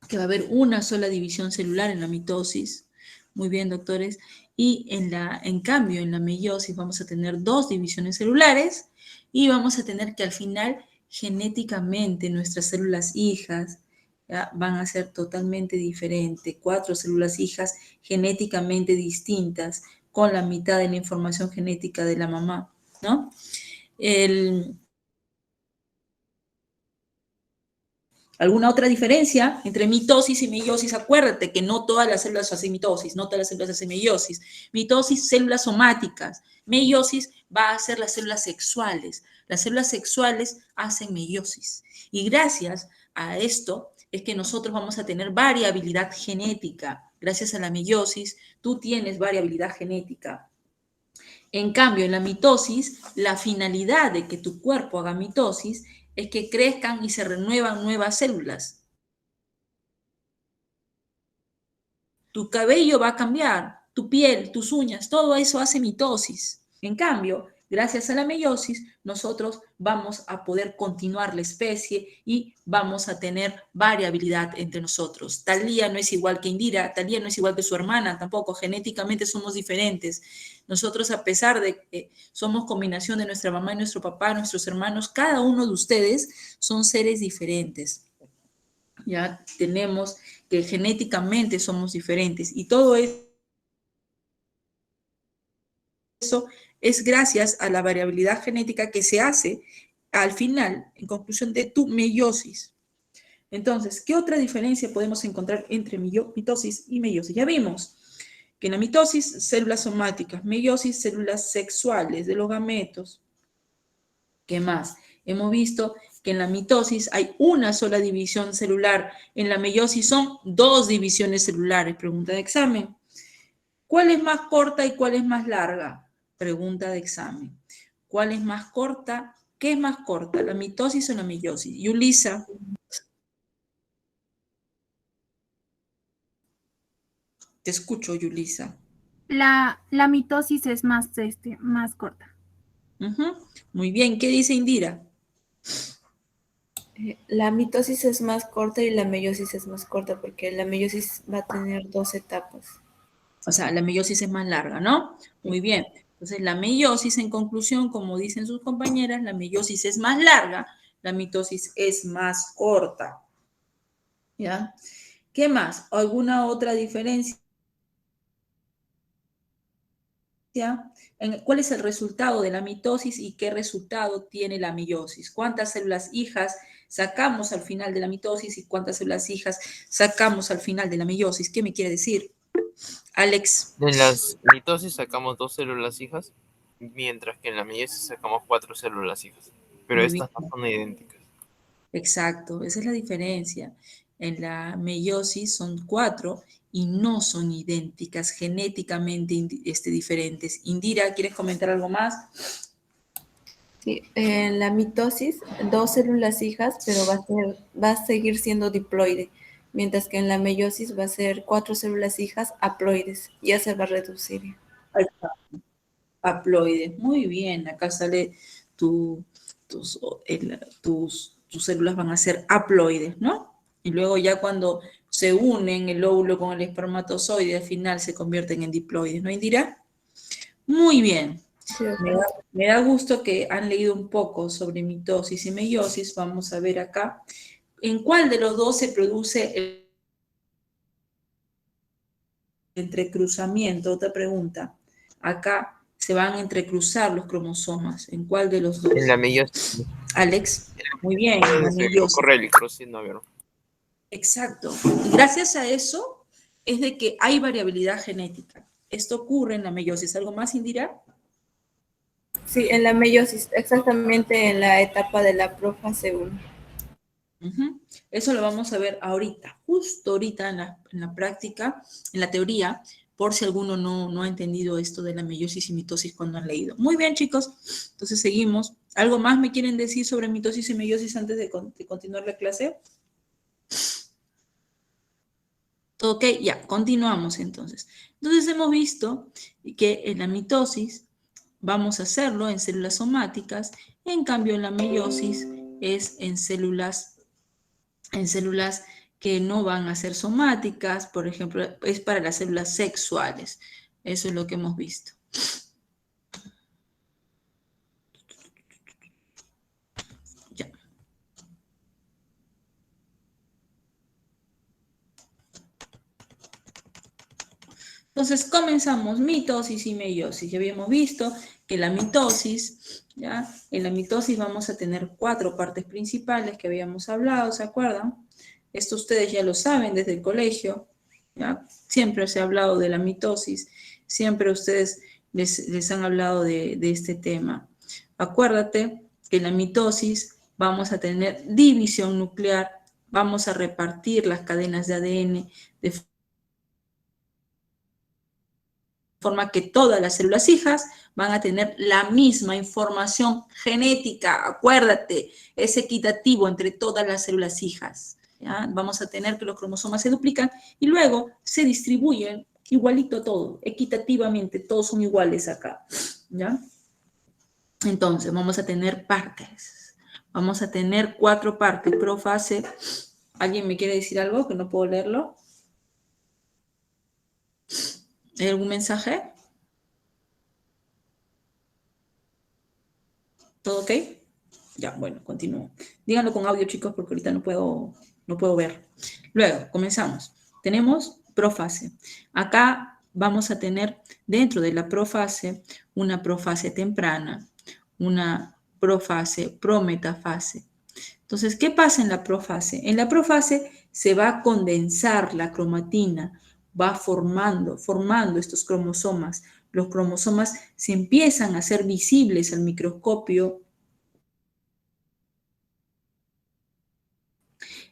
Speaker 2: que va a haber una sola división celular en la mitosis. Muy bien, doctores. Y en cambio, en la meiosis vamos a tener 2 divisiones celulares y vamos a tener que al final genéticamente nuestras células hijas ya, van a ser totalmente diferentes. 4 células hijas genéticamente distintas con la mitad de la información genética de la mamá, ¿no? ¿Alguna otra diferencia entre mitosis y meiosis? Acuérdate que no todas las células hacen mitosis, no todas las células hacen meiosis. Mitosis, células somáticas. Meiosis va a ser las células sexuales. Las células sexuales hacen meiosis. Y gracias a esto es que nosotros vamos a tener variabilidad genética. Gracias a la meiosis, tú tienes variabilidad genética. En cambio, en la mitosis, la finalidad de que tu cuerpo haga mitosis es que crezcan y se renuevan nuevas células. Tu cabello va a cambiar, tu piel, tus uñas, todo eso hace mitosis. En cambio, gracias a la meiosis, nosotros vamos a poder continuar la especie y vamos a tener variabilidad entre nosotros. Talía no es igual que Indira, Talía no es igual que su hermana, tampoco, genéticamente somos diferentes. Nosotros, a pesar de que somos combinación de nuestra mamá y nuestro papá, nuestros hermanos, cada uno de ustedes son seres diferentes. Ya tenemos que genéticamente somos diferentes y todo eso es gracias a la variabilidad genética que se hace al final, en conclusión de tu meiosis. Entonces, ¿qué otra diferencia podemos encontrar entre mitosis y meiosis? Ya vimos que en la mitosis, células somáticas, meiosis, células sexuales de los gametos. ¿Qué más? Hemos visto que en la mitosis hay una sola división celular, en la meiosis son 2 divisiones celulares. Pregunta de examen. ¿Cuál es más corta y cuál es más larga? Pregunta de examen. ¿Cuál es más corta? ¿Qué es más corta, la mitosis o la meiosis? Yulisa. Te escucho, Yulisa.
Speaker 4: La mitosis es más corta.
Speaker 2: Muy bien, ¿qué dice Indira?
Speaker 3: La mitosis es más corta y la meiosis es más corta porque la meiosis va a tener 2 etapas.
Speaker 2: O sea, la meiosis es más larga, ¿no? Muy bien. Entonces, la meiosis, en conclusión, como dicen sus compañeras, la meiosis es más larga, la mitosis es más corta. ¿Ya? ¿Qué más? ¿Alguna otra diferencia? ¿Cuál es el resultado de la mitosis y qué resultado tiene la meiosis? ¿Cuántas células hijas sacamos al final de la mitosis y cuántas células hijas sacamos al final de la meiosis? ¿Qué me quiere decir? Alex.
Speaker 5: En las mitosis sacamos 2 células hijas, mientras que en la meiosis sacamos 4 células hijas. Pero
Speaker 2: Muy bien.
Speaker 5: estas no son idénticas.
Speaker 2: Exacto, esa es la diferencia. En la meiosis son 4 y no son idénticas, genéticamente diferentes. Indira, ¿quieres comentar algo más?
Speaker 3: Sí, en la mitosis, 2 células hijas, pero va a seguir siendo diploide, mientras que en la meiosis va a ser 4 células hijas haploides, ya se va a reducir.
Speaker 2: Haploides, muy bien, acá sale tus células van a ser haploides, ¿no? Y luego ya cuando se unen el óvulo con el espermatozoide, al final se convierten en diploides, ¿no, Indira? Muy bien.
Speaker 3: Sí,
Speaker 2: Me da gusto que han leído un poco sobre mitosis y meiosis. Vamos a ver acá en cuál de los dos se produce el entrecruzamiento. Otra pregunta. Acá se van a entrecruzar los cromosomas. ¿En cuál de los dos?
Speaker 5: En la meiosis.
Speaker 2: Alex, muy bien, en la
Speaker 5: Se
Speaker 2: meiosis.
Speaker 5: ocurre el crossover.
Speaker 2: Exacto. Y gracias a eso es de que hay variabilidad genética. Esto ocurre en la meiosis. ¿Algo más, Indira?
Speaker 3: sí, en la meiosis, exactamente en la etapa de la prófase 1.
Speaker 2: Ujú. Eso lo vamos a ver ahorita, justo ahorita en la práctica, en la teoría, por si alguno no ha entendido esto de la meiosis y mitosis cuando han leído. Muy bien, chicos. Entonces seguimos. ¿Algo más me quieren decir sobre mitosis y meiosis antes de continuar la clase? Ok, ya, continuamos entonces. Entonces hemos visto que en la mitosis vamos a hacerlo en células somáticas, en cambio en la meiosis es en células que no van a ser somáticas, por ejemplo, es para las células sexuales. Eso es lo que hemos visto. Ya. Entonces comenzamos mitosis y meiosis. Ya habíamos visto que la mitosis, ¿ya? En la mitosis vamos a tener 4 partes principales que habíamos hablado, ¿se acuerdan? Esto ustedes ya lo saben desde el colegio, ¿ya? Siempre se ha hablado de la mitosis, siempre ustedes les han hablado de este tema. Acuérdate que en la mitosis vamos a tener división nuclear, vamos a repartir las cadenas de ADN de forma que todas las células hijas van a tener la misma información genética. Acuérdate, es equitativo entre todas las células hijas. ¿Ya? Vamos a tener que los cromosomas se duplican y luego se distribuyen igualito todo, equitativamente, todos son iguales acá. ¿Ya? Entonces, vamos a tener partes. Vamos a tener 4 partes. Profase. ¿Alguien me quiere decir algo que no puedo leerlo? ¿Hay algún mensaje? ¿Todo ok? Ya, bueno, continúo. Díganlo con audio, chicos, porque ahorita no puedo ver. Luego, comenzamos. Tenemos profase. Acá vamos a tener dentro de la profase una profase temprana, una profase, prometafase. Entonces, ¿qué pasa en la profase? En la profase se va a condensar la cromatina, va formando estos cromosomas. Los cromosomas se empiezan a hacer visibles al microscopio.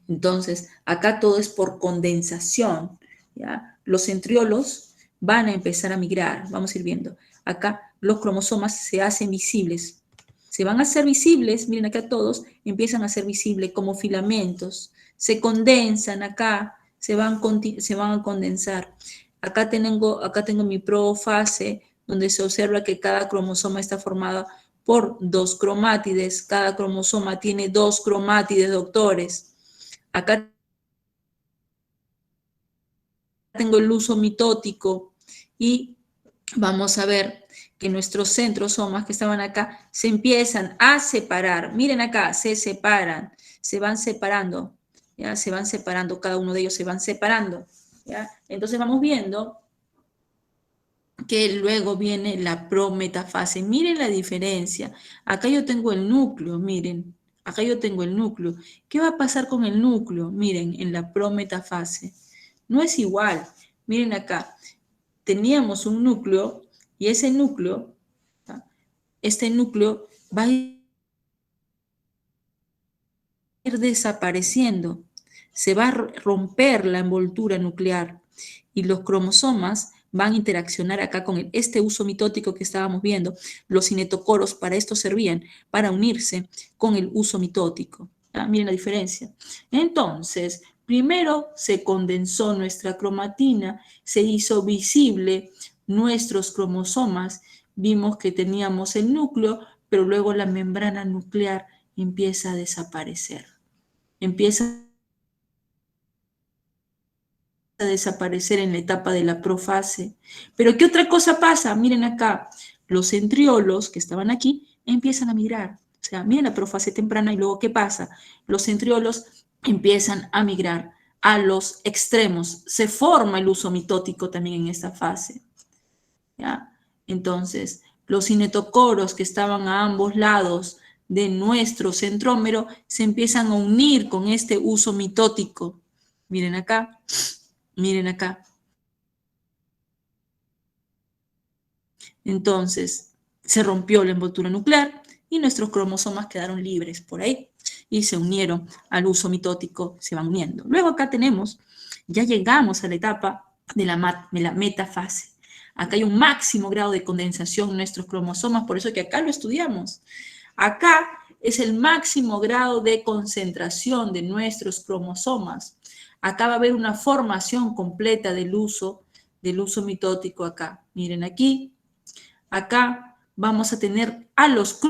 Speaker 2: Entonces, acá todo es por condensación, ¿ya? Los centriolos van a empezar a migrar, vamos a ir viendo. Acá los cromosomas se hacen visibles. Se van a hacer visibles, miren acá todos, empiezan a ser visibles como filamentos, se condensan acá, se van a condensar. Acá tengo mi profase, donde se observa que cada cromosoma está formado por 2 cromátides, cada cromosoma tiene 2 cromátides, doctores. Acá tengo el uso mitótico y vamos a ver que nuestros centrosomas que estaban acá se empiezan a separar. Miren acá, se separan, se van separando, ¿ya? Se van separando, cada uno de ellos se van separando, ¿ya? Entonces vamos viendo que luego viene la prometafase. Miren la diferencia. Acá yo tengo el núcleo, miren. Acá yo tengo el núcleo. ¿Qué va a pasar con el núcleo? Miren, en la prometafase. No es igual. Miren acá. Teníamos un núcleo y ese núcleo, ¿tá? Este núcleo va a ir desapareciendo. Se va a romper la envoltura nuclear y los cromosomas van a interaccionar acá con este uso mitótico que estábamos viendo. Los cinetocoros para esto servían, para unirse con el uso mitótico. ¿Ya? Miren la diferencia. Entonces, primero se condensó nuestra cromatina, se hizo visible nuestros cromosomas, vimos que teníamos el núcleo, pero luego la membrana nuclear empieza a desaparecer. Empieza a desaparecer en la etapa de la profase. Pero ¿qué otra cosa pasa? Miren acá, los centriolos que estaban aquí empiezan a migrar. O sea, miren la profase temprana y luego ¿qué pasa? Los centriolos empiezan a migrar a los extremos. Se forma el uso mitótico también en esta fase. ¿Ya? Entonces, los cinetocoros que estaban a ambos lados de nuestro centrómero se empiezan a unir con este uso mitótico. Miren acá, miren acá. Entonces, se rompió la envoltura nuclear y nuestros cromosomas quedaron libres por ahí y se unieron al uso mitótico, se van uniendo. Luego acá tenemos, ya llegamos a la etapa de la metafase. Acá hay un máximo grado de condensación en nuestros cromosomas, por eso que acá lo estudiamos. Acá es el máximo grado de concentración de nuestros cromosomas. Acá va a haber una formación completa del uso mitótico acá. Miren aquí, acá vamos a tener a los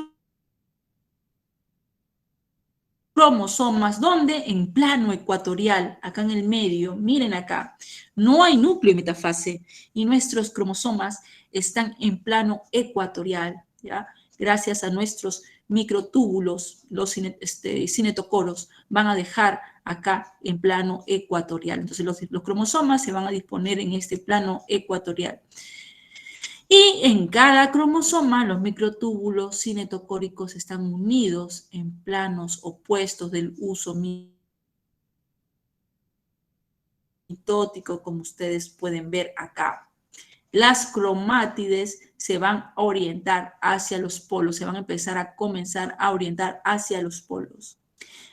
Speaker 2: cromosomas, ¿dónde? En plano ecuatorial, acá en el medio, miren acá, no hay núcleo en metafase y nuestros cromosomas están en plano ecuatorial, ¿ya? Gracias a nuestros microtúbulos, los cinetocoros van a dejar acá en plano ecuatorial. Entonces los cromosomas se van a disponer en este plano ecuatorial. Y en cada cromosoma, los microtúbulos cinetocóricos están unidos en planos opuestos del uso mitótico, como ustedes pueden ver acá. Las cromátides se van a orientar hacia los polos, se van a comenzar a orientar hacia los polos.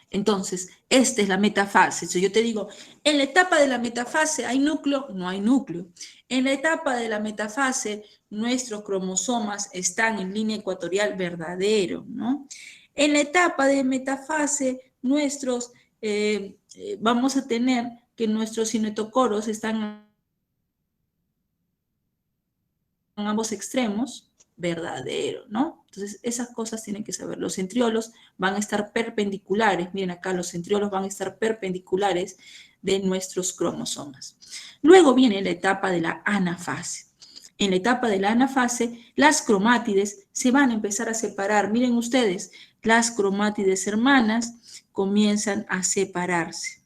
Speaker 2: Entonces, esta es la metafase. Si yo te digo, en la etapa de la metafase hay núcleo, no hay núcleo. En la etapa de la metafase, nuestros cromosomas están en línea ecuatorial verdadero, ¿no? En la etapa de metafase, vamos a tener que nuestros cinetocoros están en ambos extremos, verdadero, ¿no? Entonces, esas cosas tienen que saber. Los centriolos van a estar perpendiculares. Miren acá, los centriolos van a estar perpendiculares de nuestros cromosomas. Luego viene la etapa de la anafase. En la etapa de la anafase, las cromátides se van a empezar a separar. Miren ustedes, las cromátides hermanas comienzan a separarse.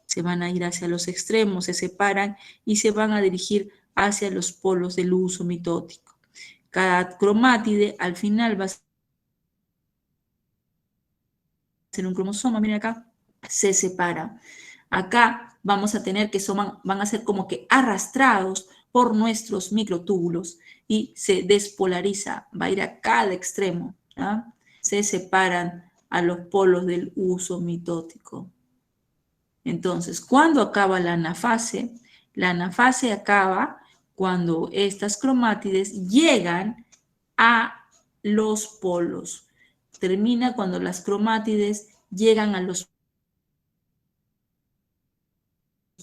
Speaker 2: Se van a ir hacia los extremos, se separan y se van a dirigir hacia los polos del uso mitótico. Cada cromátide al final va a ser un cromosoma, miren acá, se separa. Acá vamos a tener que van a ser como que arrastrados por nuestros microtúbulos y se despolariza, va a ir a cada extremo, ¿ya? Se separan a los polos del uso mitótico. Entonces, ¿cuándo acaba la anafase? La anafase acaba cuando estas cromátides llegan a los polos. Termina cuando las cromátides llegan a los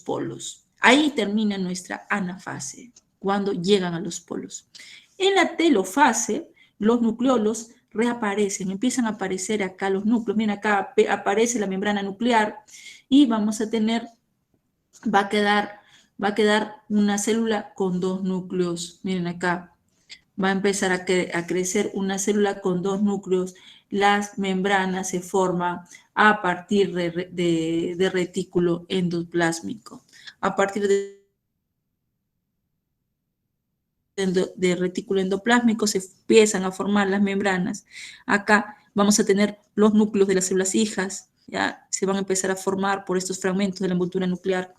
Speaker 2: polos. Ahí termina nuestra anafase, cuando llegan a los polos. En la telofase, los nucleolos reaparecen, empiezan a aparecer acá los núcleos. Miren, acá aparece la membrana nuclear y vamos a tener, va a quedar una célula con dos núcleos. Miren acá, va a empezar a crecer una célula con dos núcleos. Las membranas se forman a partir de retículo endoplásmico. A partir de retículo endoplásmico se empiezan a formar las membranas. Acá vamos a tener los núcleos de las células hijas, ya se van a empezar a formar por estos fragmentos de la envoltura nuclear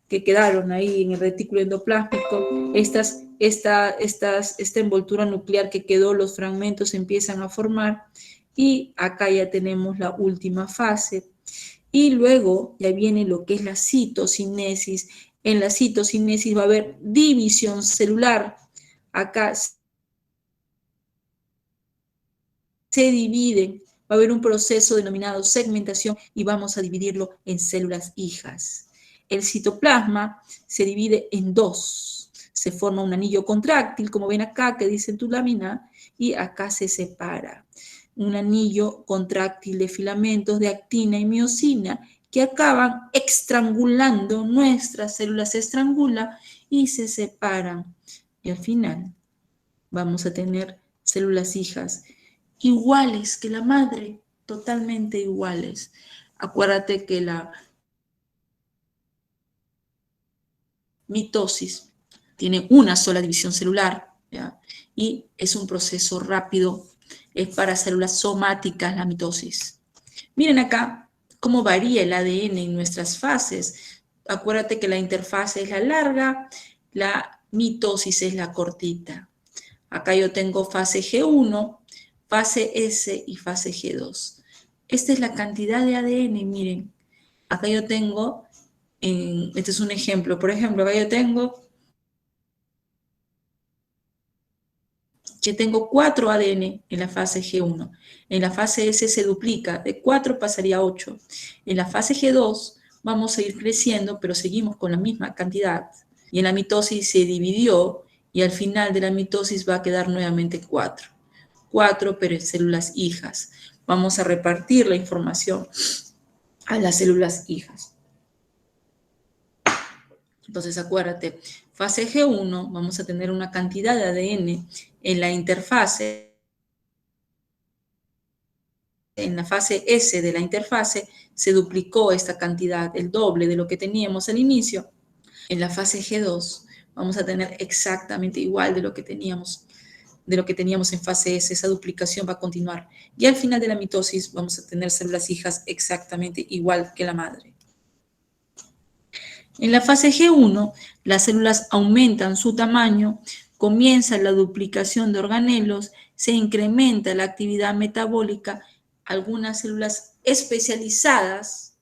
Speaker 2: que quedaron ahí en el retículo endoplásmico. Esta envoltura nuclear que quedó, los fragmentos se empiezan a formar y acá ya tenemos la última fase. Y luego ya viene lo que es la citocinesis. En la citocinesis va a haber división celular. Acá se dividen, va a haber un proceso denominado segmentación y vamos a dividirlo en células hijas. El citoplasma se divide en dos. Se forma un anillo contráctil, como ven acá, que dice en tu lámina, y acá se separa. Un anillo contráctil de filamentos de actina y miosina que acaban estrangulando, nuestras células se estrangulan y se separan. Y al final vamos a tener células hijas, iguales que la madre, totalmente iguales. Acuérdate que la mitosis tiene una sola división celular, ¿ya? Y es un proceso rápido, es para células somáticas la mitosis. Miren acá cómo varía el ADN en nuestras fases. Acuérdate que la interfase es la larga, la mitosis es la cortita. Acá yo tengo fase G1, fase S y fase G2. Esta es la cantidad de ADN, miren. Acá yo tengo, este es un ejemplo, por ejemplo, acá yo tengo 4 ADN en la fase G1. En la fase S se duplica, de 4 pasaría a 8. En la fase G2 vamos a ir creciendo, pero seguimos con la misma cantidad. Y en la mitosis se dividió y al final de la mitosis va a quedar nuevamente 4. 4, pero en células hijas. Vamos a repartir la información a las células hijas. Entonces, acuérdate, fase G1 vamos a tener una cantidad de ADN en la interfase. En la fase S de la interfase se duplicó esta cantidad, el doble de lo que teníamos al inicio. En la fase G2 vamos a tener exactamente igual de lo que teníamos en fase S. Esa duplicación va a continuar. Y al final de la mitosis vamos a tener células hijas exactamente igual que la madre. En la fase G1, las células aumentan su tamaño, comienza la duplicación de organelos, se incrementa la actividad metabólica, algunas células especializadas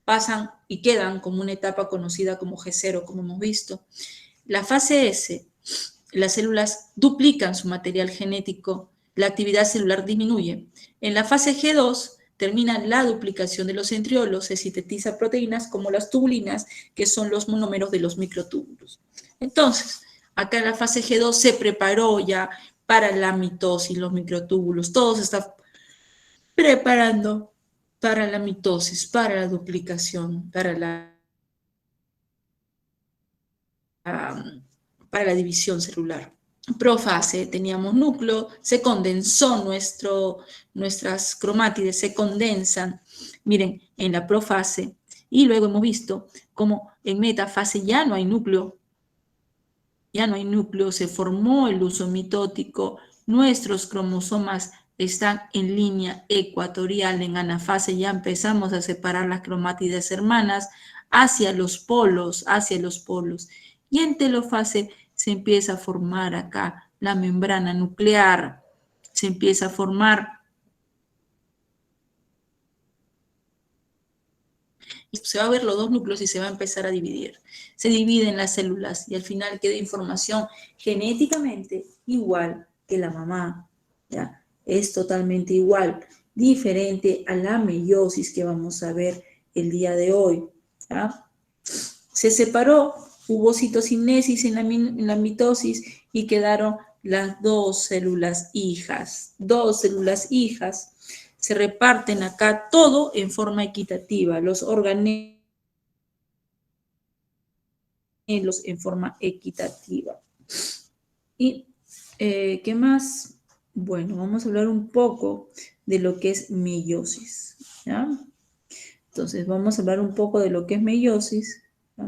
Speaker 2: pasan y quedan como una etapa conocida como G0, como hemos visto. La fase S, las células duplican su material genético, la actividad celular disminuye. En la fase G2 termina la duplicación de los centriolos, se sintetizan proteínas como las tubulinas, que son los monómeros de los microtúbulos. Entonces, acá en la fase G2 se preparó ya para la mitosis, los microtúbulos, todo se está preparando para la mitosis, para la duplicación, para la división celular. Profase, teníamos núcleo, se condensó nuestras cromátides, se condensan, miren, en la profase, y luego hemos visto cómo en metafase ya no hay núcleo, se formó el uso mitótico, nuestros cromosomas están en línea ecuatorial, en anafase ya empezamos a separar las cromátides hermanas hacia los polos, y en telofase se empieza a formar acá la membrana nuclear, se empieza a formar. Se va a ver los dos núcleos y se va a empezar a dividir. Se dividen las células y al final queda información genéticamente igual que la mamá, ¿ya? Es totalmente igual, diferente a la meiosis que vamos a ver el día de hoy, ¿ya? Se separó, hubo citocinesis en la mitosis y quedaron las dos células hijas. Se reparten acá todo en forma equitativa, los organelos en forma equitativa. ¿Y qué más? Bueno, vamos a hablar un poco de lo que es meiosis, ¿ya? Entonces, vamos a hablar un poco de lo que es meiosis, ¿ya?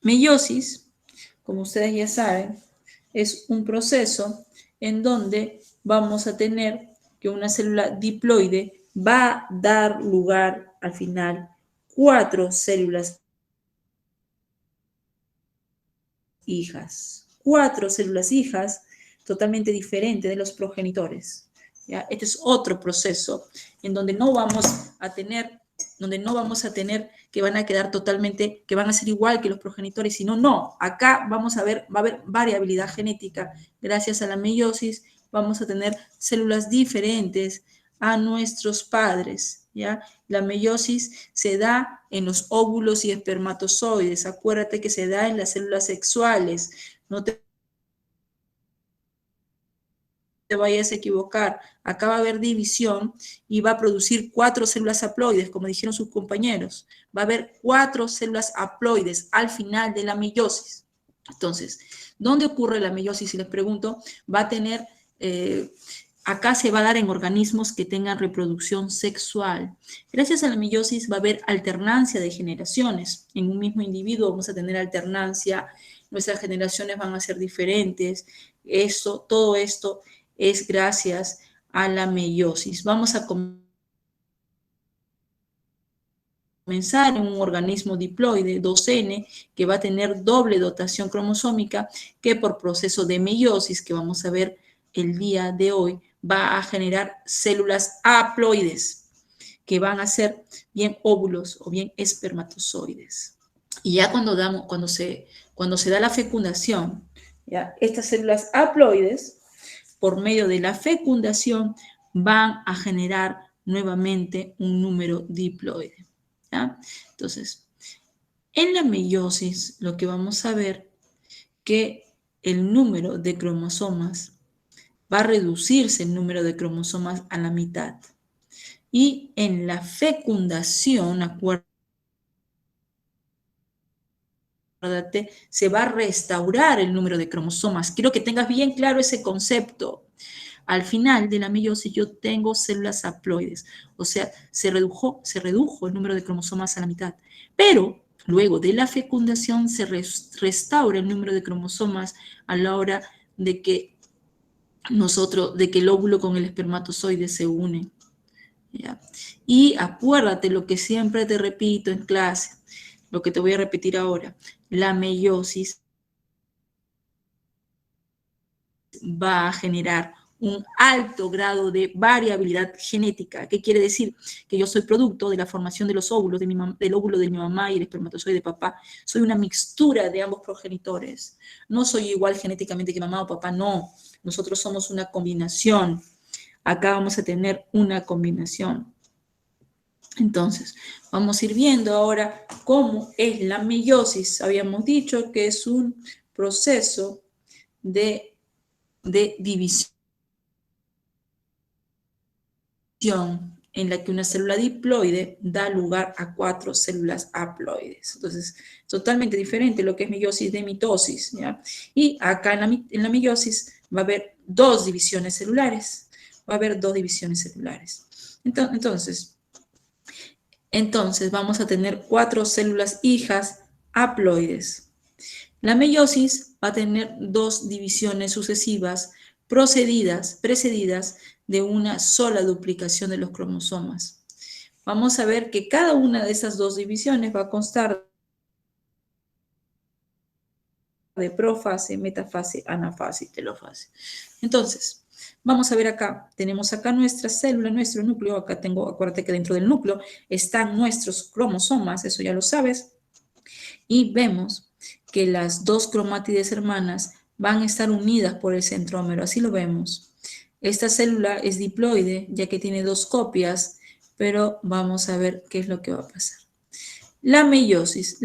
Speaker 2: Meiosis, como ustedes ya saben, es un proceso en donde vamos a tener que una célula diploide va a dar lugar al final 4 células hijas. 4 células hijas totalmente diferentes de los progenitores, ¿ya? Este es otro proceso en donde no vamos a tener que van a quedar totalmente, que van a ser igual que los progenitores, sino no, acá va a haber variabilidad genética. Gracias a la meiosis vamos a tener células diferentes a nuestros padres, ¿ya? La meiosis se da en los óvulos y espermatozoides. Acuérdate que se da en las células sexuales. No te te vayas a equivocar. Acá va a haber división y va a producir 4 células haploides, como dijeron sus compañeros. Va a haber 4 células haploides al final de la meiosis. Entonces, ¿dónde ocurre la meiosis? Si les pregunto, va a tener, acá se va a dar en organismos que tengan reproducción sexual. Gracias a la meiosis va a haber alternancia de generaciones. En un mismo individuo vamos a tener alternancia, nuestras generaciones van a ser diferentes. Todo esto es gracias a la meiosis. Vamos a comenzar en un organismo diploide 2N que va a tener doble dotación cromosómica que por proceso de meiosis que vamos a ver el día de hoy va a generar células haploides que van a ser bien óvulos o bien espermatozoides. Y ya cuando se da la fecundación, ¿ya? Estas células haploides por medio de la fecundación van a generar nuevamente un número diploide. ¿Ya? Entonces, en la meiosis lo que vamos a ver que el número de cromosomas va a reducirse el número de cromosomas a la mitad. Y en la fecundación, acuérdate, se va a restaurar el número de cromosomas. Quiero que tengas bien claro ese concepto. Al final de la meiosis yo tengo células haploides, o sea, se redujo el número de cromosomas a la mitad. Pero luego de la fecundación se restaura el número de cromosomas a la hora de que el óvulo con el espermatozoide se unen. ¿Ya? Y acuérdate lo que siempre te repito en clase, lo que te voy a repetir ahora, la meiosis va a generar un alto grado de variabilidad genética. ¿Qué quiere decir? Que yo soy producto de la formación de los óvulos, del óvulo de mi mamá y el espermatozoide de papá. Soy una mixtura de ambos progenitores. No soy igual genéticamente que mamá o papá, no. Nosotros somos una combinación. Acá vamos a tener una combinación. Entonces, vamos a ir viendo ahora cómo es la meiosis. Habíamos dicho que es un proceso de división en la que una célula diploide da lugar a 4 células haploides. Entonces, totalmente diferente lo que es meiosis de mitosis, ¿ya? Y acá en la meiosis va a haber 2 divisiones celulares. Va a haber 2 divisiones celulares. Entonces vamos a tener 4 células hijas haploides. La meiosis va a tener 2 divisiones sucesivas precedidas de una sola duplicación de los cromosomas. Vamos a ver que cada una de esas 2 divisiones va a constar de profase, metafase, anafase y telofase. Entonces, vamos a ver acá, tenemos acá nuestra célula, nuestro núcleo, acá acuérdate que dentro del núcleo están nuestros cromosomas, eso ya lo sabes, y vemos que las 2 cromátides hermanas van a estar unidas por el centrómero, así lo vemos. Esta célula es diploide, ya que tiene 2 copias, pero vamos a ver qué es lo que va a pasar. La meiosis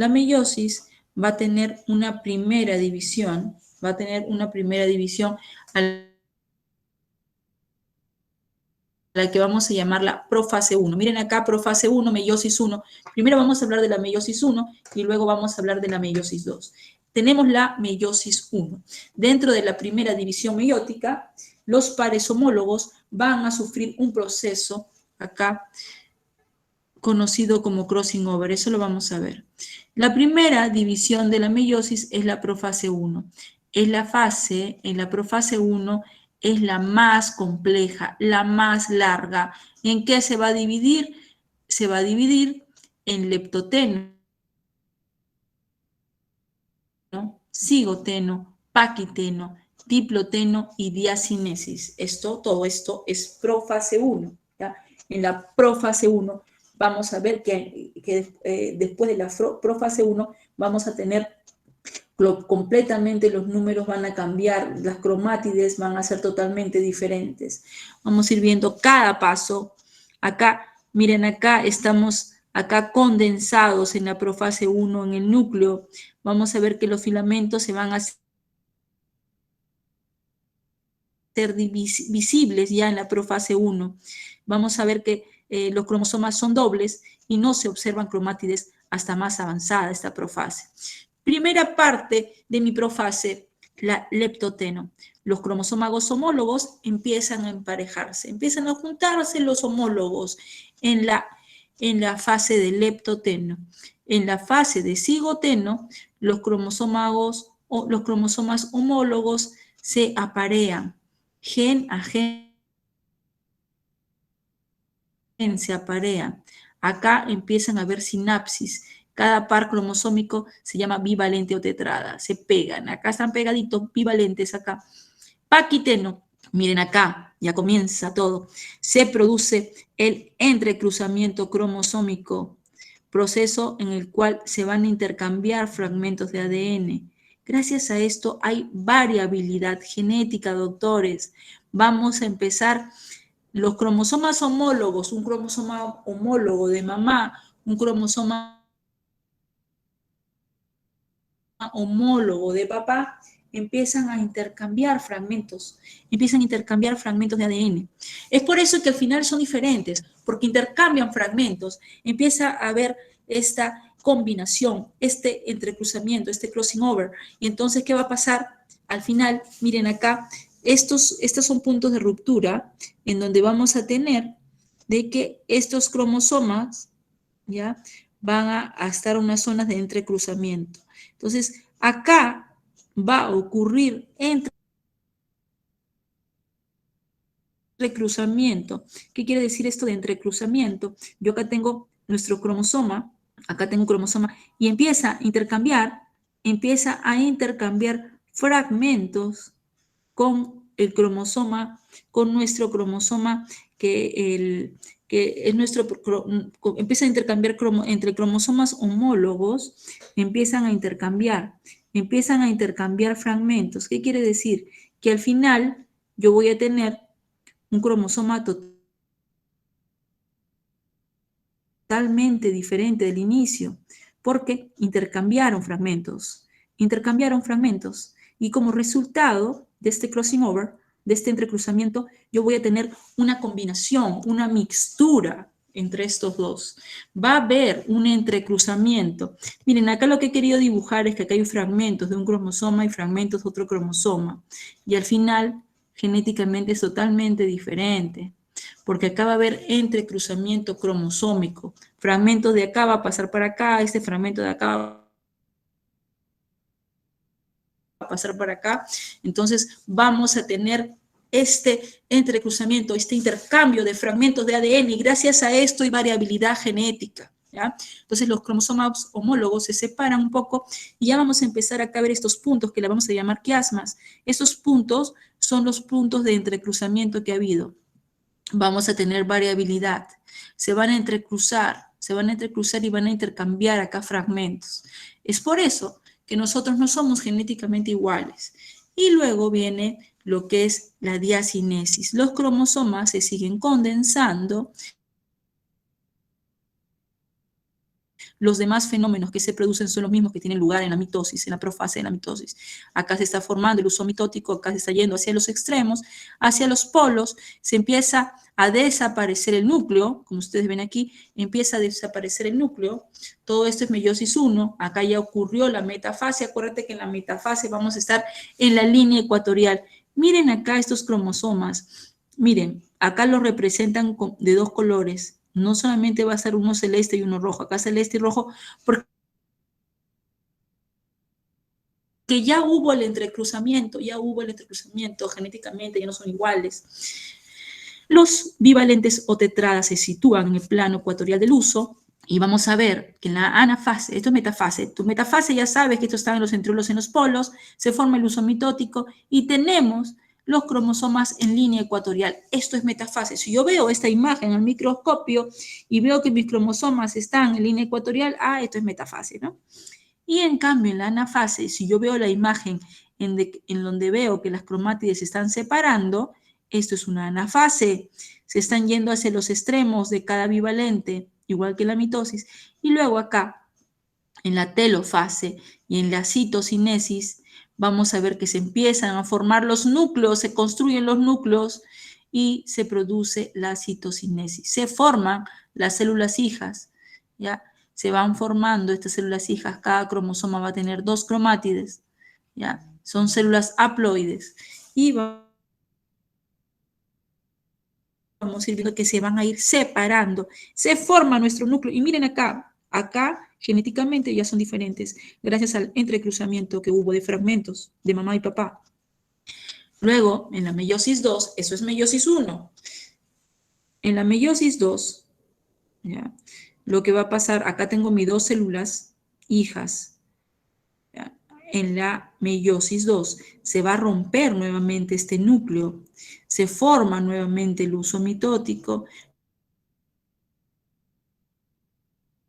Speaker 2: va a tener una primera división, a la que vamos a llamarla profase 1. Miren acá, profase 1, meiosis 1. Primero vamos a hablar de la meiosis 1 y luego vamos a hablar de la meiosis 2. Tenemos la meiosis 1. Dentro de la primera división meiótica, los pares homólogos van a sufrir un proceso acá conocido como crossing over. Eso lo vamos a ver. La primera división de la meiosis es la profase 1. En la profase 1 es la más compleja, la más larga. ¿En qué se va a dividir? Se va a dividir en leptoteno, cigoteno, paquiteno, diploteno y diacinesis. Todo esto es profase 1. ¿Ya? En la profase 1 vamos a ver que después de la profase 1 vamos a tener completamente, los números van a cambiar, las cromátides van a ser totalmente diferentes. Vamos a ir viendo cada paso. Acá, miren, acá estamos condensados en la profase 1 en el núcleo. Vamos a ver que los filamentos se van a hacer ser visibles ya en la profase 1. Vamos a ver que los cromosomas son dobles y no se observan cromátides hasta más avanzada esta profase. Primera parte de mi profase, la leptoteno. Los cromosomas homólogos empiezan a emparejarse, empiezan a juntarse los homólogos en la fase de leptoteno. En la fase de cigoteno, los cromosomas homólogos se aparean, gen a gen se aparean. Acá empiezan a haber sinapsis. Cada par cromosómico se llama bivalente o tetrada, se pegan. Acá están pegaditos, bivalentes acá. Paquiteno, miren acá, ya comienza todo. Se produce el entrecruzamiento cromosómico, proceso en el cual se van a intercambiar fragmentos de ADN. Gracias a esto hay variabilidad genética, doctores. Vamos a empezar los cromosomas homólogos, un cromosoma homólogo de mamá, un cromosoma homólogo de papá, empiezan a intercambiar fragmentos de ADN. Es por eso que al final son diferentes, porque intercambian fragmentos, empieza a haber esta combinación, este entrecruzamiento, este crossing over. Y entonces, ¿qué va a pasar? Al final, miren acá, estos son puntos de ruptura en donde vamos a tener de que estos cromosomas, ¿ya?, van a estar en unas zonas de entrecruzamiento. Entonces, acá va a ocurrir entrecruzamiento. ¿Qué quiere decir esto de entrecruzamiento? Yo acá tengo nuestro cromosoma, acá tengo un cromosoma, y empieza a intercambiar fragmentos con el cromosoma, con nuestro cromosoma, que es nuestro, empieza a intercambiar entre cromosomas homólogos, empiezan a intercambiar fragmentos. ¿Qué quiere decir? Que al final yo voy a tener un cromosoma totalmente diferente del inicio, porque intercambiaron fragmentos, y como resultado de este crossing over, de este entrecruzamiento, yo voy a tener una combinación, una mixtura entre estos dos. Va a haber un entrecruzamiento. Miren, acá lo que he querido dibujar es que acá hay fragmentos de un cromosoma y fragmentos de otro cromosoma. Y al final, genéticamente es totalmente diferente, porque acá va a haber entrecruzamiento cromosómico. Fragmento de acá va a pasar para acá, este fragmento de acá va a pasar para acá. Entonces vamos a tener este entrecruzamiento, este intercambio de fragmentos de ADN, y gracias a esto hay variabilidad genética, ¿ya? Entonces los cromosomas homólogos se separan un poco y ya vamos a empezar acá a ver estos puntos que le vamos a llamar quiasmas. Estos puntos son los puntos de entrecruzamiento que ha habido. Vamos a tener variabilidad, se van a entrecruzar y van a intercambiar acá fragmentos. Es por eso que nosotros no somos genéticamente iguales. Y luego viene lo que es la diacinesis. Los cromosomas se siguen condensando. Los demás fenómenos que se producen son los mismos que tienen lugar en la mitosis, en la profase de la mitosis. Acá se está formando el uso mitótico, acá se está yendo hacia los extremos, hacia los polos, se empieza a desaparecer el núcleo, como ustedes ven aquí, empieza a desaparecer el núcleo. Todo esto es meiosis 1, acá ya ocurrió la metafase. Acuérdate que en la metafase vamos a estar en la línea ecuatorial. Miren acá estos cromosomas, miren, acá los representan de dos colores. No solamente va a ser uno celeste y uno rojo, acá celeste y rojo, porque ya hubo el entrecruzamiento, genéticamente ya no son iguales. Los bivalentes o tetradas se sitúan en el plano ecuatorial del uso, y vamos a ver que en la anafase, esto es metafase, tu metafase ya sabes que esto está en los centriolos, en los polos, se forma el uso mitótico y tenemos los cromosomas en línea ecuatorial. Esto es metafase. Si yo veo esta imagen al microscopio y veo que mis cromosomas están en línea ecuatorial, esto es metafase, ¿no? Y en cambio en la anafase, si yo veo la imagen en donde veo que las cromátides se están separando, esto es una anafase. Se están yendo hacia los extremos de cada bivalente, igual que la mitosis. Y luego acá, en la telofase y en la citocinesis, vamos a ver que se empiezan a formar los núcleos, se construyen los núcleos y se produce la citocinesis. Se forman las células hijas, ¿ya? Se van formando estas células hijas, cada cromosoma va a tener 2 cromátides, ¿ya? Son células haploides y vamos a ir viendo que se van a ir separando. Se forma nuestro núcleo y miren acá, genéticamente ya son diferentes gracias al entrecruzamiento que hubo de fragmentos de mamá y papá. Luego, en la meiosis 2, eso es meiosis 1. En la meiosis 2, ¿ya? Lo que va a pasar, acá tengo mis 2 células hijas. ¿Ya? En la meiosis 2 se va a romper nuevamente este núcleo, se forma nuevamente el uso mitótico,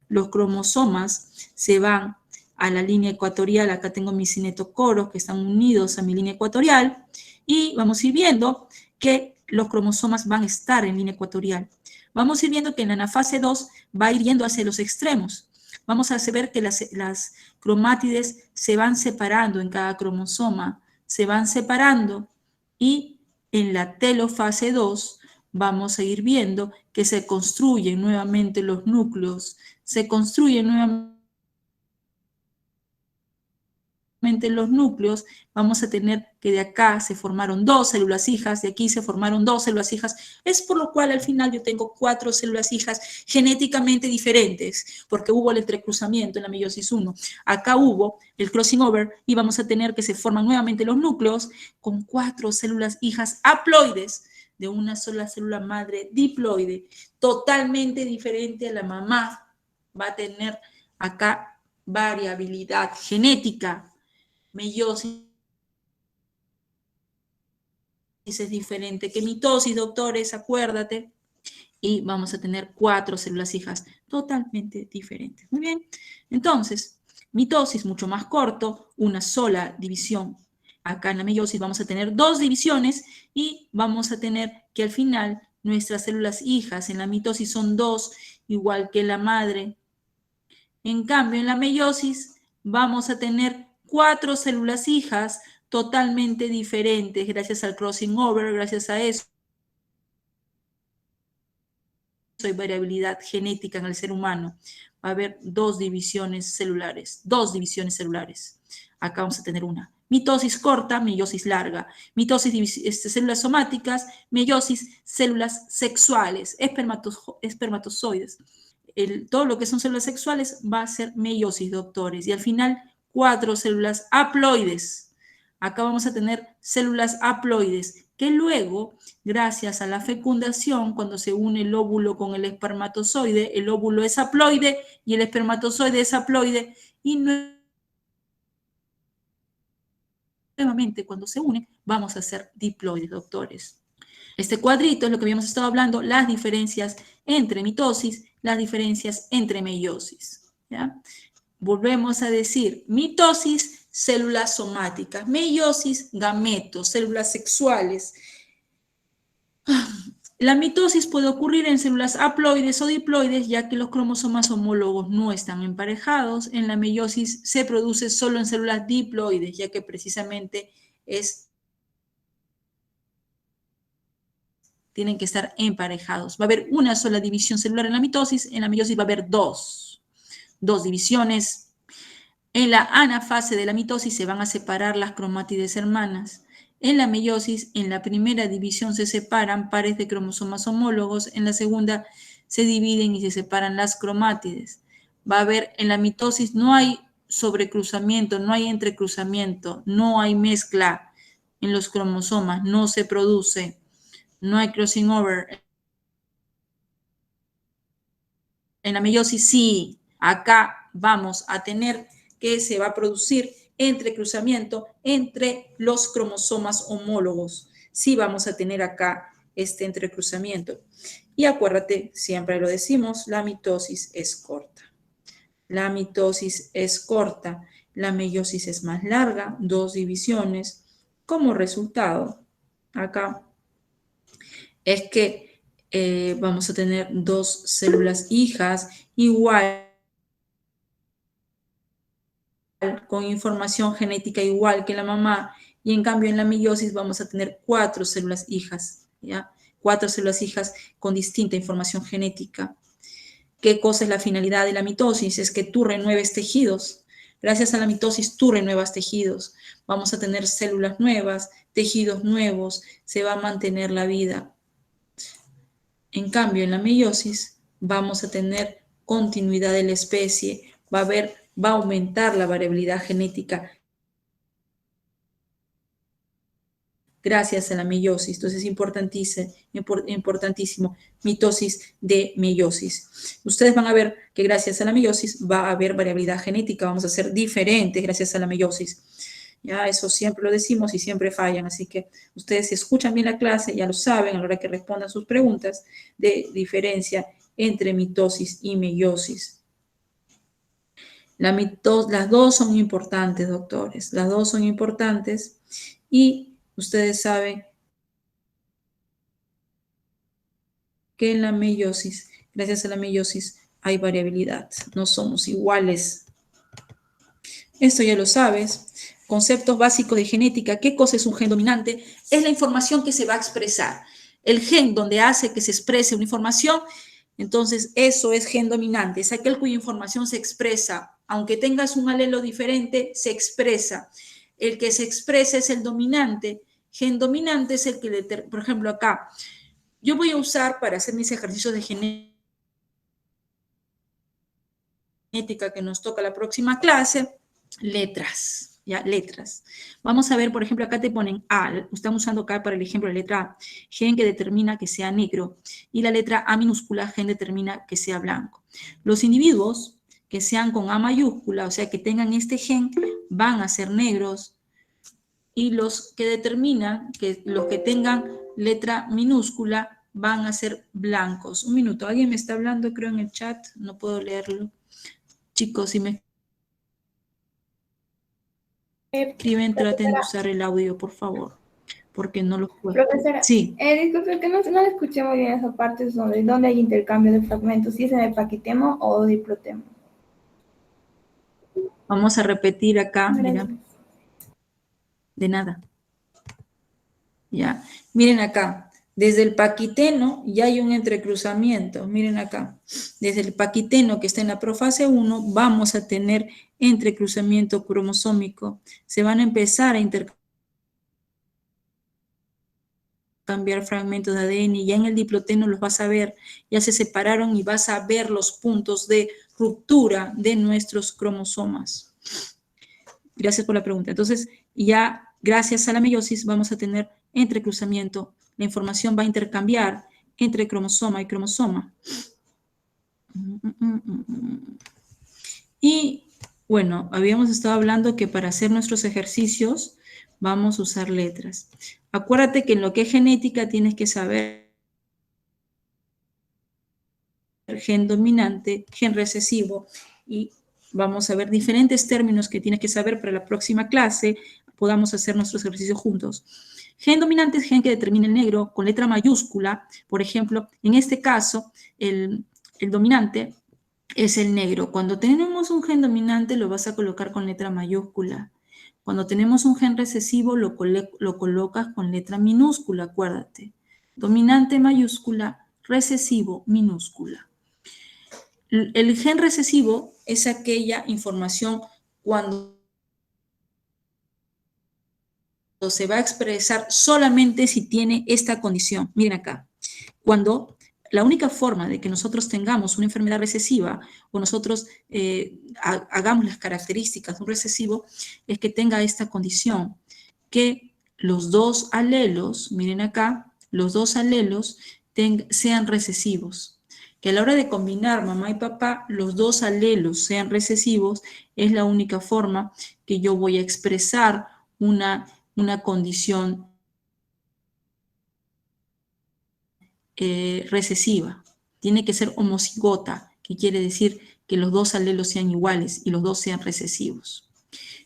Speaker 2: los cromosomas se van a la línea ecuatorial, acá tengo mis cinetocoros que están unidos a mi línea ecuatorial, y vamos a ir viendo que los cromosomas van a estar en línea ecuatorial. Vamos a ir viendo que en la anafase 2 va a ir yendo hacia los extremos. Vamos a ver que las cromátides se van separando en cada cromosoma, se van separando, y en la telofase 2 vamos a ir viendo que se construyen nuevamente los núcleos, se construyen nuevamente los núcleos, vamos a tener que de acá se formaron 2 células hijas, de aquí se formaron 2 células hijas, es por lo cual al final yo tengo 4 células hijas genéticamente diferentes, porque hubo el entrecruzamiento en la meiosis 1, acá hubo el crossing over y vamos a tener que se forman nuevamente los núcleos con 4 células hijas haploides de una sola célula madre diploide, totalmente diferente a la mamá, va a tener acá variabilidad genética. Meiosis es diferente que mitosis, doctores, acuérdate. Y vamos a tener 4 células hijas totalmente diferentes. Muy bien. Entonces, mitosis mucho más corto, una sola división. Acá en la meiosis vamos a tener 2 divisiones y vamos a tener que al final nuestras células hijas en la mitosis son 2, igual que la madre. En cambio, en la meiosis vamos a tener 4 células hijas totalmente diferentes gracias al crossing over, gracias a eso hay variabilidad genética en el ser humano. Va a haber 2 divisiones celulares, 2 divisiones celulares. Acá vamos a tener una. Mitosis corta, meiosis larga. Mitosis, células somáticas, meiosis, células sexuales, espermatozoides. Todo lo que son células sexuales va a ser meiosis, doctores. Y al final, 4 células haploides. Acá vamos a tener células haploides que luego, gracias a la fecundación, cuando se une el óvulo con el espermatozoide, el óvulo es haploide y el espermatozoide es haploide, y nuevamente cuando se unen vamos a ser diploides, doctores. Este cuadrito es lo que habíamos estado hablando, las diferencias entre mitosis, las diferencias entre meiosis, ¿ya? Volvemos a decir, mitosis, células somáticas, meiosis, gametos, células sexuales. La mitosis puede ocurrir en células haploides o diploides, ya que los cromosomas homólogos no están emparejados. En la meiosis se produce solo en células diploides, ya que precisamente tienen que estar emparejados. Va a haber una sola división celular en la meiosis va a haber 2 divisiones. En la anafase de la mitosis se van a separar las cromátides hermanas. En la meiosis, en la primera división se separan pares de cromosomas homólogos, en la segunda se dividen y se separan las cromátides. Va a haber, en la mitosis no hay sobrecruzamiento, no hay entrecruzamiento, no hay mezcla en los cromosomas, no se produce, no hay crossing over. En la meiosis sí, acá vamos a tener que se va a producir entrecruzamiento entre los cromosomas homólogos. Sí vamos a tener acá este entrecruzamiento. Y acuérdate, siempre lo decimos, la mitosis es corta. La mitosis es corta, la meiosis es más larga, 2 divisiones. Como resultado, acá es que vamos a tener 2 células hijas igual con información genética igual que la mamá, y en cambio en la meiosis vamos a tener 4 células hijas, ¿ya? 4 células hijas con distinta información genética. ¿Qué cosa es la finalidad de la mitosis? Es que tú renueves tejidos. Gracias a la mitosis tú renuevas tejidos. Vamos a tener células nuevas, tejidos nuevos, se va a mantener la vida. En cambio, en la meiosis vamos a tener continuidad de la especie, va a aumentar la variabilidad genética gracias a la meiosis. Entonces es importantísimo, mitosis de meiosis. Ustedes van a ver que gracias a la meiosis va a haber variabilidad genética, vamos a ser diferentes gracias a la meiosis. Ya eso siempre lo decimos y siempre fallan, así que ustedes si escuchan bien la clase ya lo saben a la hora que respondan sus preguntas de diferencia entre mitosis y meiosis. Las dos son importantes, doctores, las dos son importantes y ustedes saben que en la meiosis, gracias a la meiosis, hay variabilidad. No somos iguales. Esto ya lo sabes. Conceptos básicos de genética. ¿Qué cosa es un gen dominante? Es la información que se va a expresar. El gen donde hace que se exprese una información, entonces eso es gen dominante. Es aquel cuya información se expresa. Aunque tengas un alelo diferente, se expresa. El que se expresa es el dominante. Gen dominante es el que, por ejemplo, acá, yo voy a usar para hacer mis ejercicios de genética que nos toca la próxima clase, letras, ¿ya? Letras. Vamos a ver, por ejemplo, acá te ponen A, estamos usando acá para el ejemplo de letra A, gen que determina que sea negro, y la letra A minúscula, gen determina que sea blanco. Los individuos que sean con A mayúscula, o sea, que tengan este gen, van a ser negros, y los que determinan, que los que tengan letra minúscula, van a ser blancos. Un minuto, alguien me está hablando, creo, en el chat, no puedo leerlo. Chicos, si me escriben, traten de usar el audio, por favor, porque no lo puedo.
Speaker 6: Profesora,
Speaker 2: Sí.
Speaker 6: disculpe que no escuché muy bien esa parte sobre dónde hay intercambio de fragmentos, si es en el paquitemo o diplotemo.
Speaker 2: Vamos a repetir acá,
Speaker 6: Gracias.
Speaker 2: mira. De nada. Ya, miren acá. Desde el paquiteno ya hay un entrecruzamiento. Miren acá. Desde el paquiteno que está en la profase 1, vamos a tener entrecruzamiento cromosómico. Se van a empezar a intercambiar fragmentos de ADN. Ya en el diploteno los vas a ver. Ya se separaron y vas a ver los puntos de ruptura de nuestros cromosomas. Gracias por la pregunta. Entonces, ya gracias a la meiosis vamos a tener entrecruzamiento. La información va a intercambiar entre cromosoma y cromosoma. Y bueno, habíamos estado hablando que para hacer nuestros ejercicios vamos a usar letras. Acuérdate que en lo que es genética tienes que saber gen dominante, gen recesivo, y vamos a ver diferentes términos que tienes que saber para la próxima clase, podamos hacer nuestros ejercicios juntos. Gen dominante es gen que determina el negro con letra mayúscula. Por ejemplo, en este caso, el dominante es el negro. Cuando tenemos un gen dominante, lo vas a colocar con letra mayúscula. Cuando tenemos un gen recesivo, lo colocas con letra minúscula, acuérdate. Dominante mayúscula, recesivo minúscula. El gen recesivo es aquella información cuando se va a expresar solamente si tiene esta condición. Miren acá, cuando la única forma de que nosotros tengamos una enfermedad recesiva o nosotros hagamos las características de un recesivo es que tenga esta condición, que los dos alelos, miren acá, los dos alelos sean recesivos. Que a la hora de combinar mamá y papá, los dos alelos sean recesivos, es la única forma que yo voy a expresar una condición recesiva. Tiene que ser homocigota, que quiere decir que los dos alelos sean iguales y los dos sean recesivos.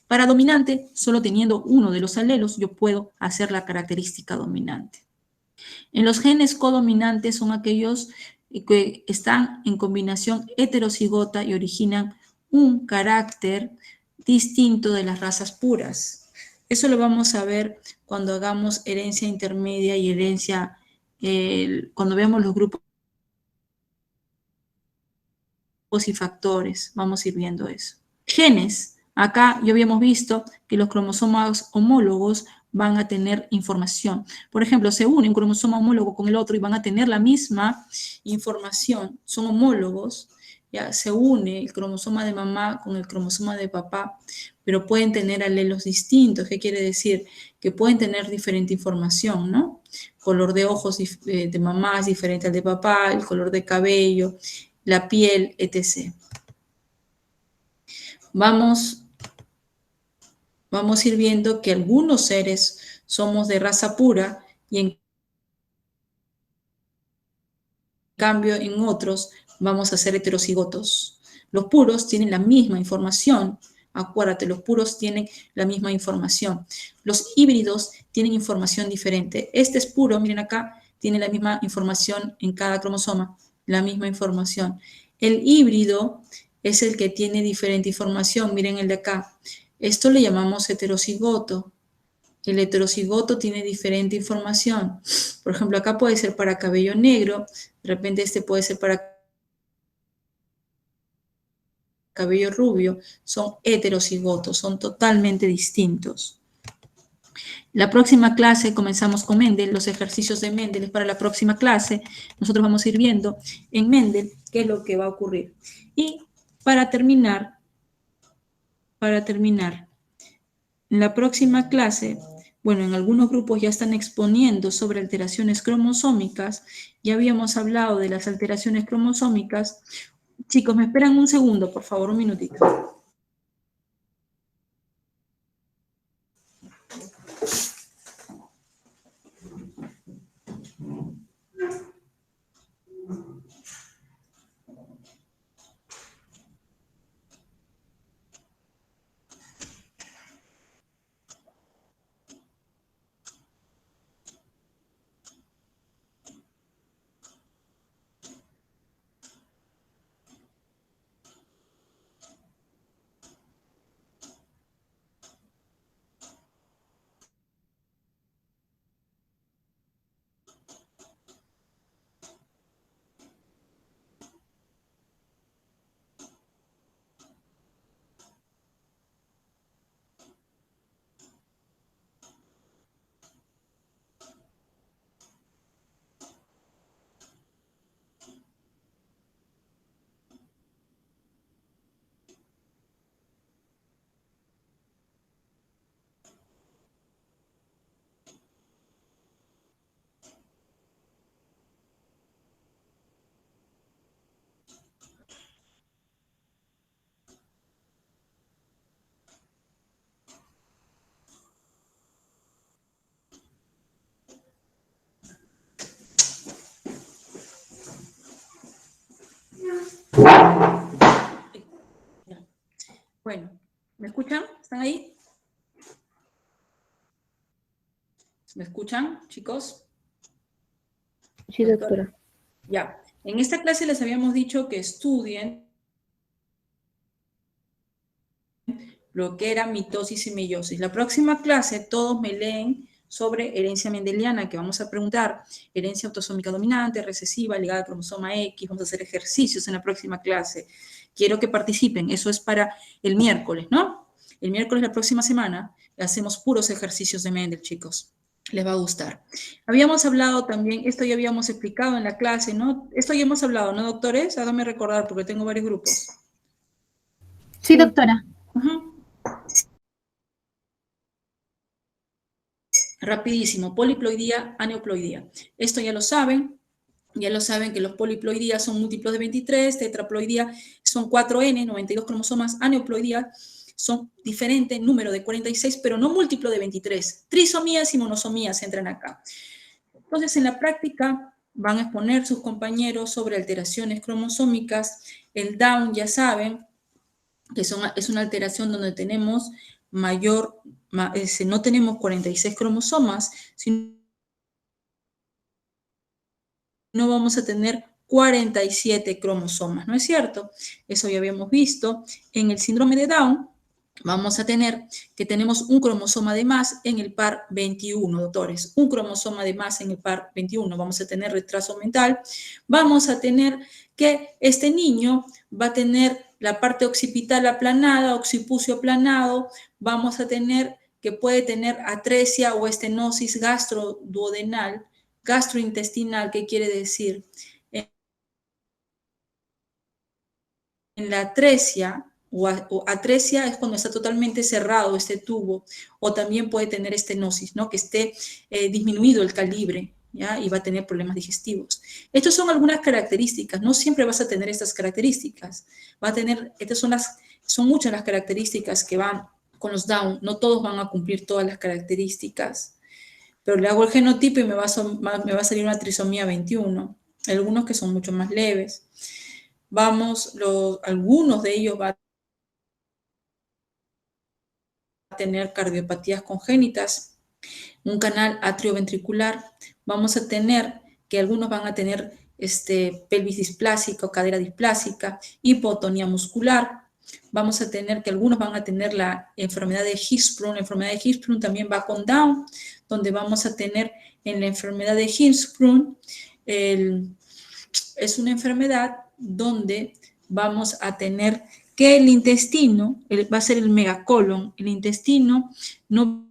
Speaker 2: Para dominante, solo teniendo uno de los alelos, yo puedo hacer la característica dominante. En los genes codominantes son aquellos que están en combinación heterocigota y originan un carácter distinto de las razas puras. Eso lo vamos a ver cuando hagamos herencia intermedia y herencia, cuando veamos los grupos y factores, vamos a ir viendo eso. Genes. Acá ya habíamos visto que los cromosomas homólogos van a tener información. Por ejemplo, se une un cromosoma homólogo con el otro y van a tener la misma información. Son homólogos, ya se une el cromosoma de mamá con el cromosoma de papá, pero pueden tener alelos distintos. ¿Qué quiere decir? Que pueden tener diferente información, ¿no? Color de ojos de mamá es diferente al de papá, el color de cabello, la piel, etc. Vamos a ir viendo que algunos seres somos de raza pura y en cambio en otros vamos a ser heterocigotos. Los puros tienen la misma información. Acuérdate, los puros tienen la misma información. Los híbridos tienen información diferente. Este es puro, miren acá, tiene la misma información en cada cromosoma, la misma información. El híbrido es el que tiene diferente información, miren el de acá. Esto le llamamos heterocigoto. El heterocigoto tiene diferente información. Por ejemplo, acá puede ser para cabello negro, de repente este puede ser para cabello rubio. Son heterocigotos, son totalmente distintos. La próxima clase comenzamos con Mendel, los ejercicios de Mendel es para la próxima clase. Nosotros vamos a ir viendo en Mendel qué es lo que va a ocurrir. Y para terminar, en la próxima clase, bueno, en algunos grupos ya están exponiendo sobre alteraciones cromosómicas. Ya habíamos hablado de las alteraciones cromosómicas. Chicos, me esperan un segundo, por favor, un minutito. Bueno, ¿me escuchan? ¿Están ahí? ¿Me escuchan, chicos?
Speaker 3: Sí, doctora.
Speaker 2: Ya. En esta clase les habíamos dicho que estudien lo que era mitosis y meiosis. La próxima clase todos me leen sobre herencia mendeliana, que vamos a preguntar herencia autosómica dominante, recesiva, ligada al cromosoma X. Vamos a hacer ejercicios en la próxima clase. Quiero que participen. Eso es para el miércoles, ¿no? El miércoles de la próxima semana hacemos puros ejercicios de Mendel, chicos. Les va a gustar. Habíamos hablado también, esto ya habíamos explicado en la clase, ¿no? Esto ya hemos hablado, ¿no, doctores? Háganme recordar porque tengo varios grupos.
Speaker 4: Sí, doctora.
Speaker 2: Rapidísimo, poliploidía, aneuploidía. Esto ya lo saben que los poliploidías son múltiplos de 23, tetraploidía son 4N, 92 cromosomas, aneuploidía son diferente número de 46, pero no múltiplo de 23. Trisomías y monosomías entran acá. Entonces, en la práctica van a exponer sus compañeros sobre alteraciones cromosómicas. El Down, ya saben, que es una alteración donde tenemos no tenemos 46 cromosomas, sino vamos a tener 47 cromosomas, ¿no es cierto? Eso ya habíamos visto. En el síndrome de Down, vamos a tener que tenemos un cromosoma de más en el par 21, doctores. Un cromosoma de más en el par 21. Vamos a tener retraso mental. Vamos a tener que este niño va a tener la parte occipital aplanada, occipucio aplanado. Vamos a tener que puede tener atresia o estenosis gastroduodenal, gastrointestinal, ¿qué quiere decir? En la atresia, o atresia es cuando está totalmente cerrado este tubo, o también puede tener estenosis, ¿no? Que esté disminuido el calibre, ¿ya? Y va a tener problemas digestivos. Estas son algunas características, no siempre vas a tener estas características, va a tener, son muchas las características que van con los Down, no todos van a cumplir todas las características, pero le hago el genotipo y me va a salir una trisomía 21, algunos que son mucho más leves. Algunos de ellos van a tener cardiopatías congénitas, un canal atrioventricular. Vamos a tener que algunos van a tener pelvis displásica o cadera displásica, hipotonía muscular. Vamos a tener que algunos van a tener la enfermedad de Hirschsprung. La enfermedad de Hirschsprung también va con Down, donde vamos a tener en la enfermedad de Hirschsprung, es una enfermedad donde vamos a tener que el intestino, va a ser el megacolon, el intestino no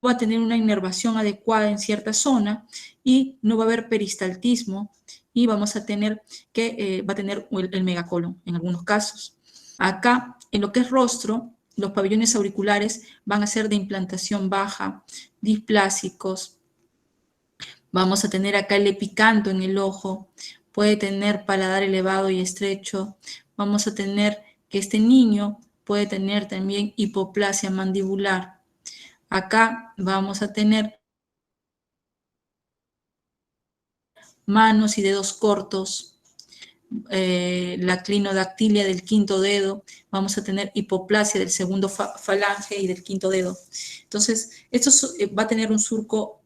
Speaker 2: va a tener una inervación adecuada en cierta zona y no va a haber peristaltismo y vamos a tener que, va a tener el megacolon en algunos casos. Acá, en lo que es rostro, los pabellones auriculares van a ser de implantación baja, displásicos. Vamos a tener acá el epicanto en el ojo, puede tener paladar elevado y estrecho. Vamos a tener que este niño puede tener también hipoplasia mandibular. Acá vamos a tener manos y dedos cortos, la clinodactilia del quinto dedo, vamos a tener hipoplasia del segundo falange y del quinto dedo. Entonces, esto va a tener un surco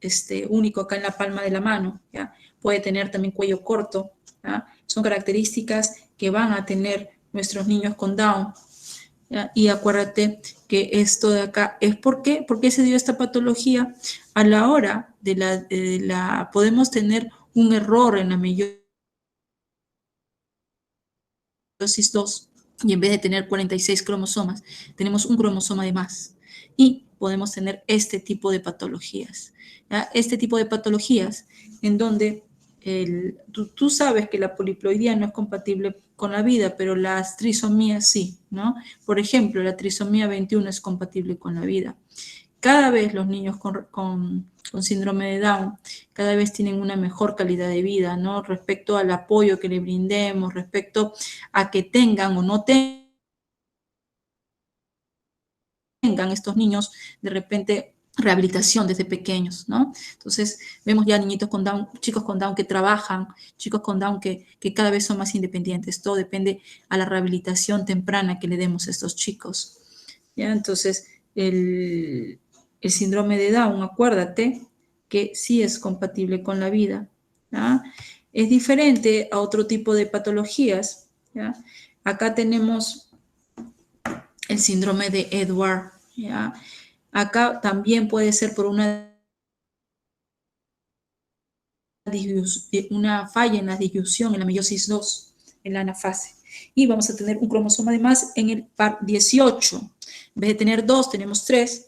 Speaker 2: único acá en la palma de la mano, ¿ya? Puede tener también cuello corto, ¿ya? Son características que van a tener nuestros niños con Down, ¿ya? Y acuérdate que esto de acá es ¿por qué? Porque se dio esta patología a la hora podemos tener un error en la meiosis 2 y en vez de tener 46 cromosomas, tenemos un cromosoma de más y podemos tener este tipo de patologías. ¿Ya? Este tipo de patologías en donde tú sabes que la poliploidía no es compatible con la vida, pero las trisomías sí, ¿no? Por ejemplo, la trisomía 21 es compatible con la vida. Cada vez los niños con síndrome de Down cada vez tienen una mejor calidad de vida, ¿no? Respecto al apoyo que le brindemos, respecto a que tengan o no tengan estos niños de repente rehabilitación desde pequeños, ¿no? Entonces vemos ya niñitos con Down, chicos con Down que trabajan, chicos con Down que cada vez son más independientes. Todo depende a la rehabilitación temprana que le demos a estos chicos, ¿ya? Entonces el síndrome de Down, acuérdate que sí es compatible con la vida, ¿ya? Es diferente a otro tipo de patologías, ¿ya? Acá tenemos el síndrome de Edward, ¿ya? Acá también puede ser por una falla en la disyunción, en la meiosis 2, en la anafase. Y vamos a tener un cromosoma de más en el par 18. En vez de tener 2, tenemos 3.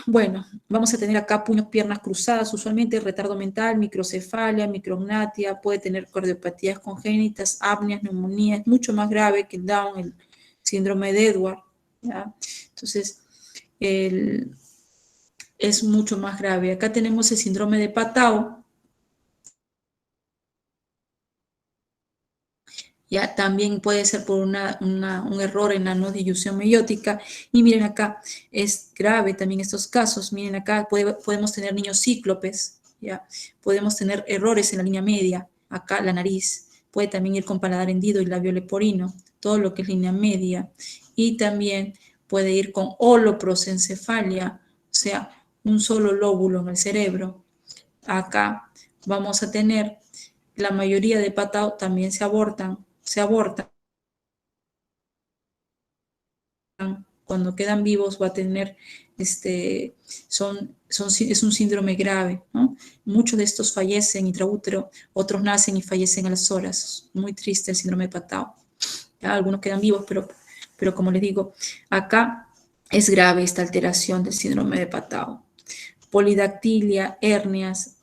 Speaker 2: Bueno, vamos a tener acá puños, piernas cruzadas, usualmente retardo mental, microcefalia, micrognatia, puede tener cardiopatías congénitas, apneas, neumonía, es mucho más grave que el Down, el síndrome de Edward, ¿ya? Entonces, es mucho más grave. Acá tenemos el síndrome de Patau, ya también puede ser por un error en la no disyunción meiótica. Y miren acá, es grave también estos casos. Miren acá, podemos tener niños cíclopes, ya podemos tener errores en la línea media. Acá la nariz puede también ir con paladar hendido y labio leporino, todo lo que es línea media. Y también puede ir con holoprosencefalia, o sea, un solo lóbulo en el cerebro. Acá vamos a tener la mayoría de Patau también se abortan cuando quedan vivos va a tener, es un síndrome grave, ¿no? Muchos de estos fallecen intraútero, otros nacen y fallecen a las horas. Muy triste el síndrome de Patau. ¿Ya? Algunos quedan vivos, pero como les digo, acá es grave esta alteración del síndrome de Patau. Polidactilia, hernias,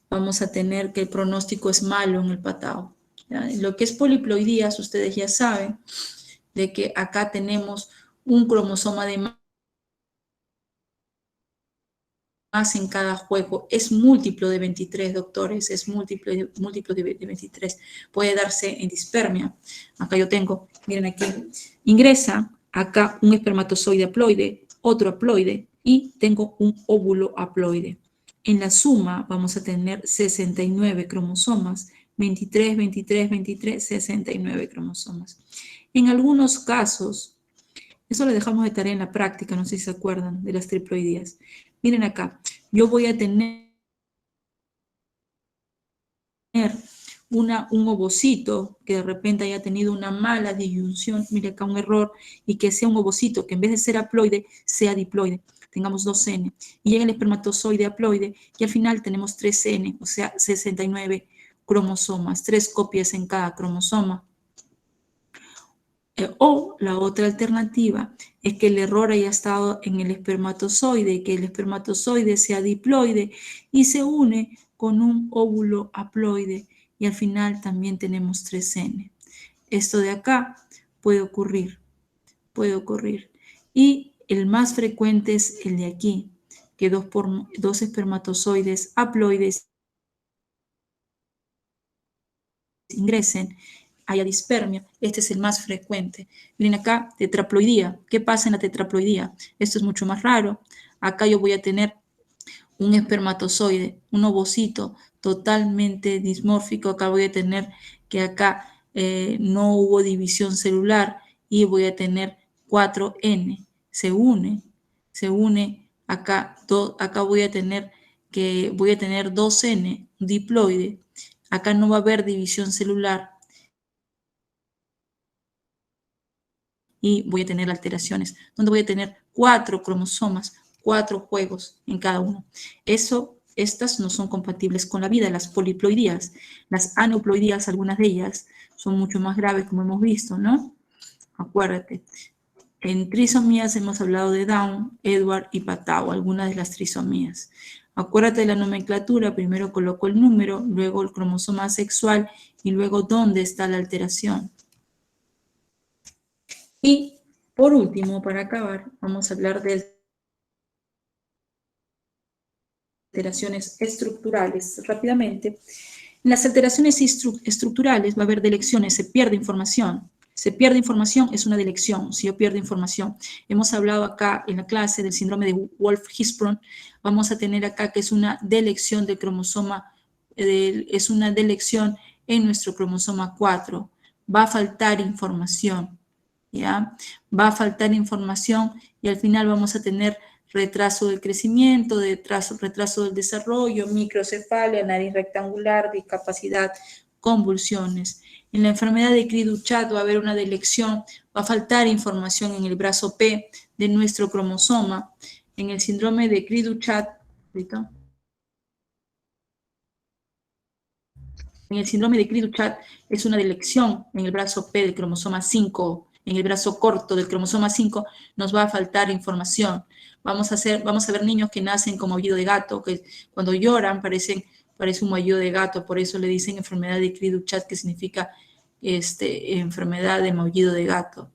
Speaker 2: vamos a tener que el pronóstico es malo en el Patau. ¿Ya? Lo que es poliploidías, ustedes ya saben, de que acá tenemos un cromosoma de más en cada juego. Es múltiplo de 23, doctores, es múltiplo de 23. Puede darse en dispermia. Acá yo tengo, miren aquí, ingresa acá un espermatozoide haploide, otro haploide, y tengo un óvulo haploide. En la suma vamos a tener 69 cromosomas, 23, 23, 23, 69 cromosomas. En algunos casos, eso lo dejamos de tarea en la práctica, no sé si se acuerdan de las triploidías. Miren acá, yo voy a tener un ovocito que de repente haya tenido una mala disyunción, mire acá un error, y que sea un ovocito que en vez de ser haploide, sea diploide. Tengamos 2N. Y llega el espermatozoide haploide y al final tenemos 3N, o sea, 69 cromosomas, 3 copias en cada cromosoma. O la otra alternativa es que el error haya estado en el espermatozoide, que el espermatozoide sea diploide y se une con un óvulo haploide y al final también tenemos 3N. Esto de acá puede ocurrir. Y el más frecuente es el de aquí, que dos espermatozoides haploides ingresen, haya dispermia. Este es el más frecuente. Miren acá, tetraploidía. ¿Qué pasa en la tetraploidía? Esto es mucho más raro. Acá yo voy a tener un espermatozoide, un ovocito totalmente dismórfico. Acá voy a tener que acá no hubo división celular y voy a tener 4N. Se une acá, acá voy a tener 2N, diploide. Acá no va a haber división celular y voy a tener alteraciones, donde voy a tener 4 cromosomas, 4 juegos en cada uno. Estas no son compatibles con la vida, las poliploidías. Las aneuploidías, algunas de ellas, son mucho más graves, como hemos visto, ¿no? Acuérdate. En trisomías hemos hablado de Down, Edward y Patau, algunas de las trisomías. Acuérdate de la nomenclatura, primero coloco el número, luego el cromosoma sexual y luego dónde está la alteración. Y por último, para acabar, vamos a hablar de alteraciones estructurales. Rápidamente, en las alteraciones estructurales va a haber delecciones, se pierde información. Se pierde información, es una delección, si yo pierdo información. Hemos hablado acá en la clase del síndrome de Wolff-Hirschsprung. Vamos a tener acá que es una delección del cromosoma, es una delección en nuestro cromosoma 4. Va a faltar información, ¿ya? Va a faltar información y al final vamos a tener retraso del crecimiento, retraso del desarrollo, microcefalia, nariz rectangular, discapacidad, convulsiones. En la enfermedad de Cri-du-Chat va a haber una delección, va a faltar información en el brazo P de nuestro cromosoma. En el síndrome de Cri-du-Chat, es una delección en el brazo P del cromosoma 5, en el brazo corto del cromosoma 5 nos va a faltar información. Vamos a ver niños que nacen con maullido de gato, que cuando lloran parece un maullido de gato, por eso le dicen enfermedad de Cri-du-Chat, que significa enfermedad de maullido de gato.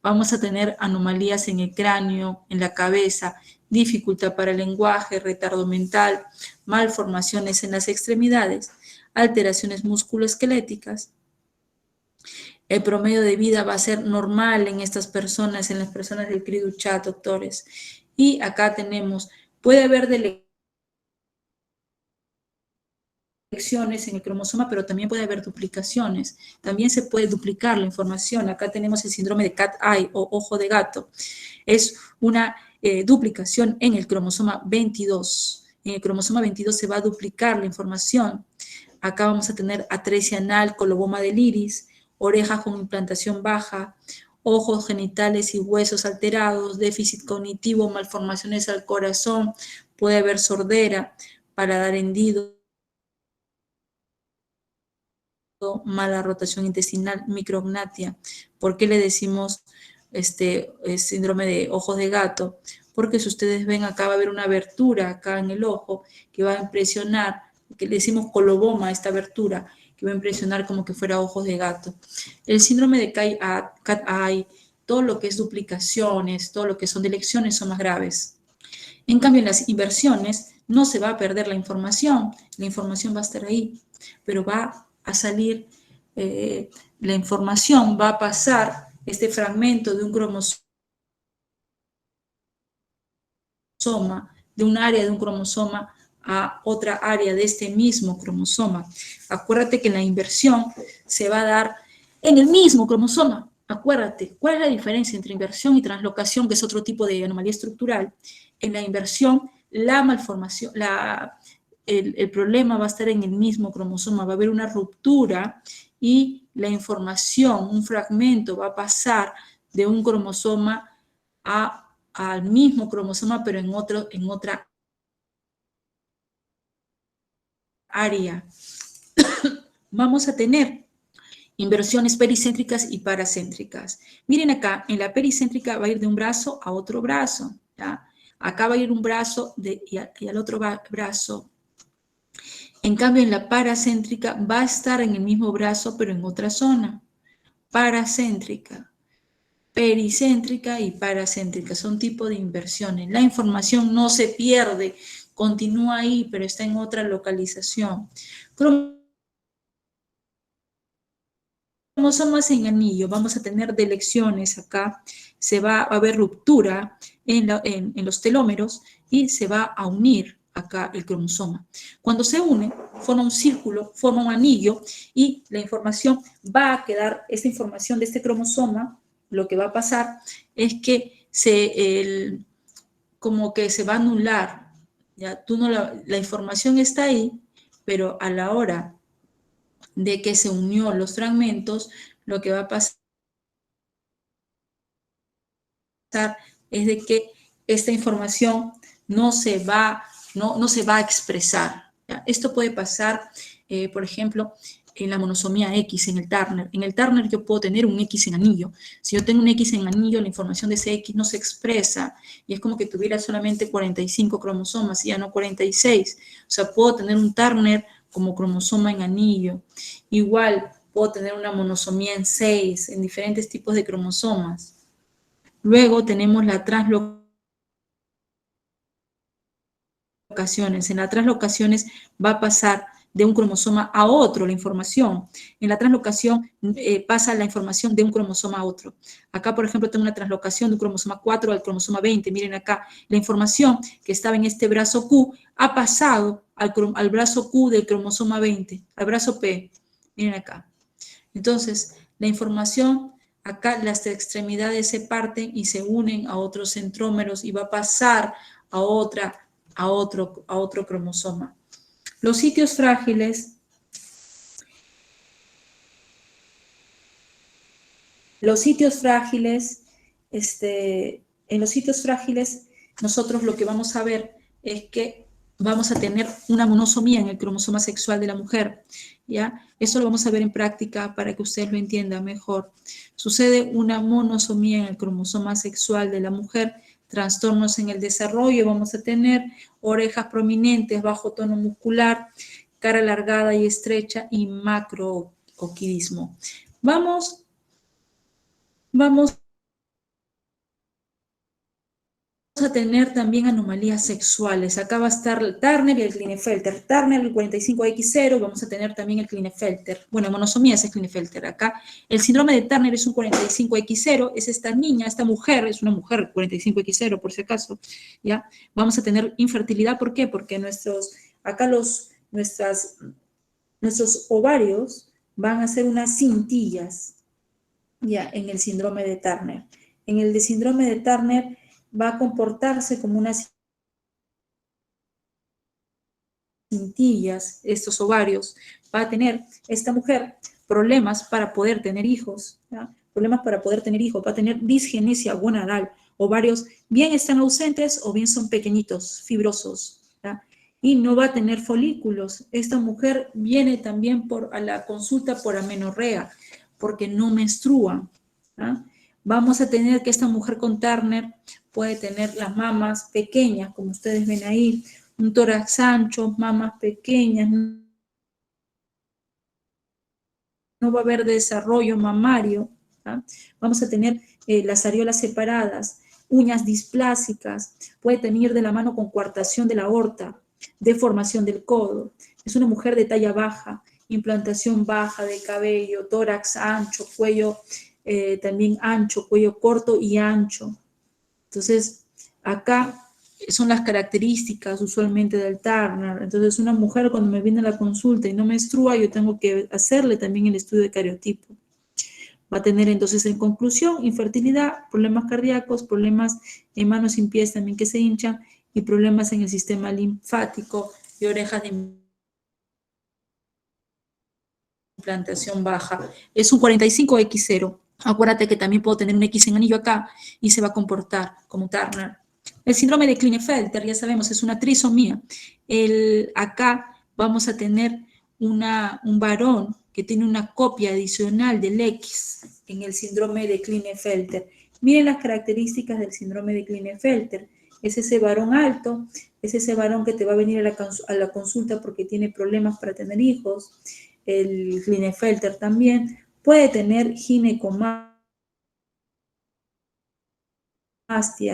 Speaker 2: Vamos a tener anomalías en el cráneo, en la cabeza, dificultad para el lenguaje, retardo mental, malformaciones en las extremidades, alteraciones musculoesqueléticas. El promedio de vida va a ser normal en estas personas, en las personas del Cri-du-Chat, doctores. Y acá tenemos, puede haber delecciones en el cromosoma, pero también puede haber duplicaciones. También se puede duplicar la información. Acá tenemos el síndrome de cat eye o ojo de gato. Es una duplicación en el cromosoma 22. En el cromosoma 22 se va a duplicar la información. Acá vamos a tener atresia anal, coloboma del iris, orejas con implantación baja, ojos, genitales y huesos alterados, déficit cognitivo, malformaciones al corazón, puede haber sordera, paladar hendido, mala rotación intestinal, micrognatia. ¿Por qué le decimos síndrome de ojos de gato? Porque si ustedes ven acá va a haber una abertura acá en el ojo que va a impresionar, que le decimos coloboma a esta abertura, que va a impresionar como que fuera ojos de gato. El síndrome de cat-eye, todo lo que es duplicaciones, todo lo que son delecciones son más graves. En cambio, en las inversiones no se va a perder la información va a estar ahí, pero va a salir, la información va a pasar este fragmento de un cromosoma, de un área de un cromosoma a otra área de este mismo cromosoma. Acuérdate que en la inversión se va a dar en el mismo cromosoma. Acuérdate, ¿cuál es la diferencia entre inversión y translocación, que es otro tipo de anomalía estructural? En la inversión, la malformación, el problema va a estar en el mismo cromosoma, va a haber una ruptura y la información, un fragmento va a pasar de un cromosoma al mismo cromosoma, pero en otra área. Vamos a tener inversiones pericéntricas y paracéntricas. Miren acá, en la pericéntrica va a ir de un brazo a otro brazo, ¿ya? Acá va a ir un brazo y al otro brazo. En cambio, en la paracéntrica va a estar en el mismo brazo, pero en otra zona. Paracéntrica, pericéntrica y paracéntrica son tipos de inversiones. La información no se pierde, continúa ahí, pero está en otra localización. Cromosomas en anillo, vamos a tener delecciones acá, va a haber ruptura en los telómeros y se va a unir acá el cromosoma. Cuando se une, forma un círculo, forma un anillo y la información va a quedar, esta información de este cromosoma, lo que va a pasar es que como que se va a anular, ¿ya? La información está ahí, pero a la hora de que se unió los fragmentos, lo que va a pasar es de que esta información no se va a expresar, ¿ya? Esto puede pasar, por ejemplo, en la monosomía X, en el Turner. En el Turner yo puedo tener un X en anillo. Si yo tengo un X en anillo, la información de ese X no se expresa y es como que tuviera solamente 45 cromosomas y ya no 46. O sea, puedo tener un Turner como cromosoma en anillo. Igual puedo tener una monosomía en 6, en diferentes tipos de cromosomas. Luego tenemos la translocaciones. En las translocaciones va a pasar de un cromosoma a otro la información. En la translocación pasa la información de un cromosoma a otro. Acá, por ejemplo, tengo una translocación de un cromosoma 4 al cromosoma 20. Miren acá, la información que estaba en este brazo Q ha pasado al brazo Q del cromosoma 20, al brazo P. Miren acá. Entonces, la información, acá las extremidades se parten y se unen a otros centrómeros y va a pasar a otro cromosoma. Los sitios frágiles, en los sitios frágiles, nosotros lo que vamos a ver es que vamos a tener una monosomía en el cromosoma sexual de la mujer, ¿ya? Eso lo vamos a ver en práctica para que ustedes lo entiendan mejor. Sucede una monosomía en el cromosoma sexual de la mujer, trastornos en el desarrollo, vamos a tener orejas prominentes, bajo tono muscular, cara alargada y estrecha y macrooquidismo. Vamos a tener también anomalías sexuales. Acá va a estar el Turner y el Klinefelter. Turner, el 45X0, vamos a tener también el Klinefelter. Bueno, monosomía es el Klinefelter. Acá el síndrome de Turner es un 45X0, es esta niña, esta mujer, es una mujer 45X0 por si acaso, ¿ya? Vamos a tener infertilidad, ¿por qué? Porque nuestros ovarios van a ser unas cintillas, ¿ya? En el síndrome de Turner. En el de síndrome de Turner va a comportarse como unas cintillas, estos ovarios. Va a tener esta mujer problemas para poder tener hijos, ¿ya? problemas para poder tener hijos, va a tener disgenesia gonadal, ovarios bien están ausentes o bien son pequeñitos, fibrosos, ¿ya? Y no va a tener folículos. Esta mujer viene también a la consulta por amenorrea, porque no menstrua, ¿ya? Vamos a tener que esta mujer con Turner puede tener las mamas pequeñas, como ustedes ven ahí, un tórax ancho, mamas pequeñas, no va a haber desarrollo mamario, ¿ya? Vamos a tener las areolas separadas, uñas displásicas, puede tener de la mano con coartación de la aorta, deformación del codo. Es una mujer de talla baja, implantación baja de cabello, tórax ancho, cuello también ancho, cuello corto y ancho. Entonces, acá son las características usualmente del Turner. Entonces, una mujer cuando me viene a la consulta y no menstrua, yo tengo que hacerle también el estudio de cariotipo. Va a tener entonces en conclusión infertilidad, problemas cardíacos, problemas en manos y pies también que se hinchan y problemas en el sistema linfático y orejas de implantación baja. Es un 45X0. Acuérdate que también puedo tener un X en anillo acá y se va a comportar como Turner. El síndrome de Klinefelter, ya sabemos, es una trisomía. Acá vamos a tener un varón que tiene una copia adicional del X en el síndrome de Klinefelter. Miren las características del síndrome de Klinefelter. Es ese varón alto, es ese varón que te va a venir a la consulta porque tiene problemas para tener hijos. El Klinefelter también puede tener ginecomastia,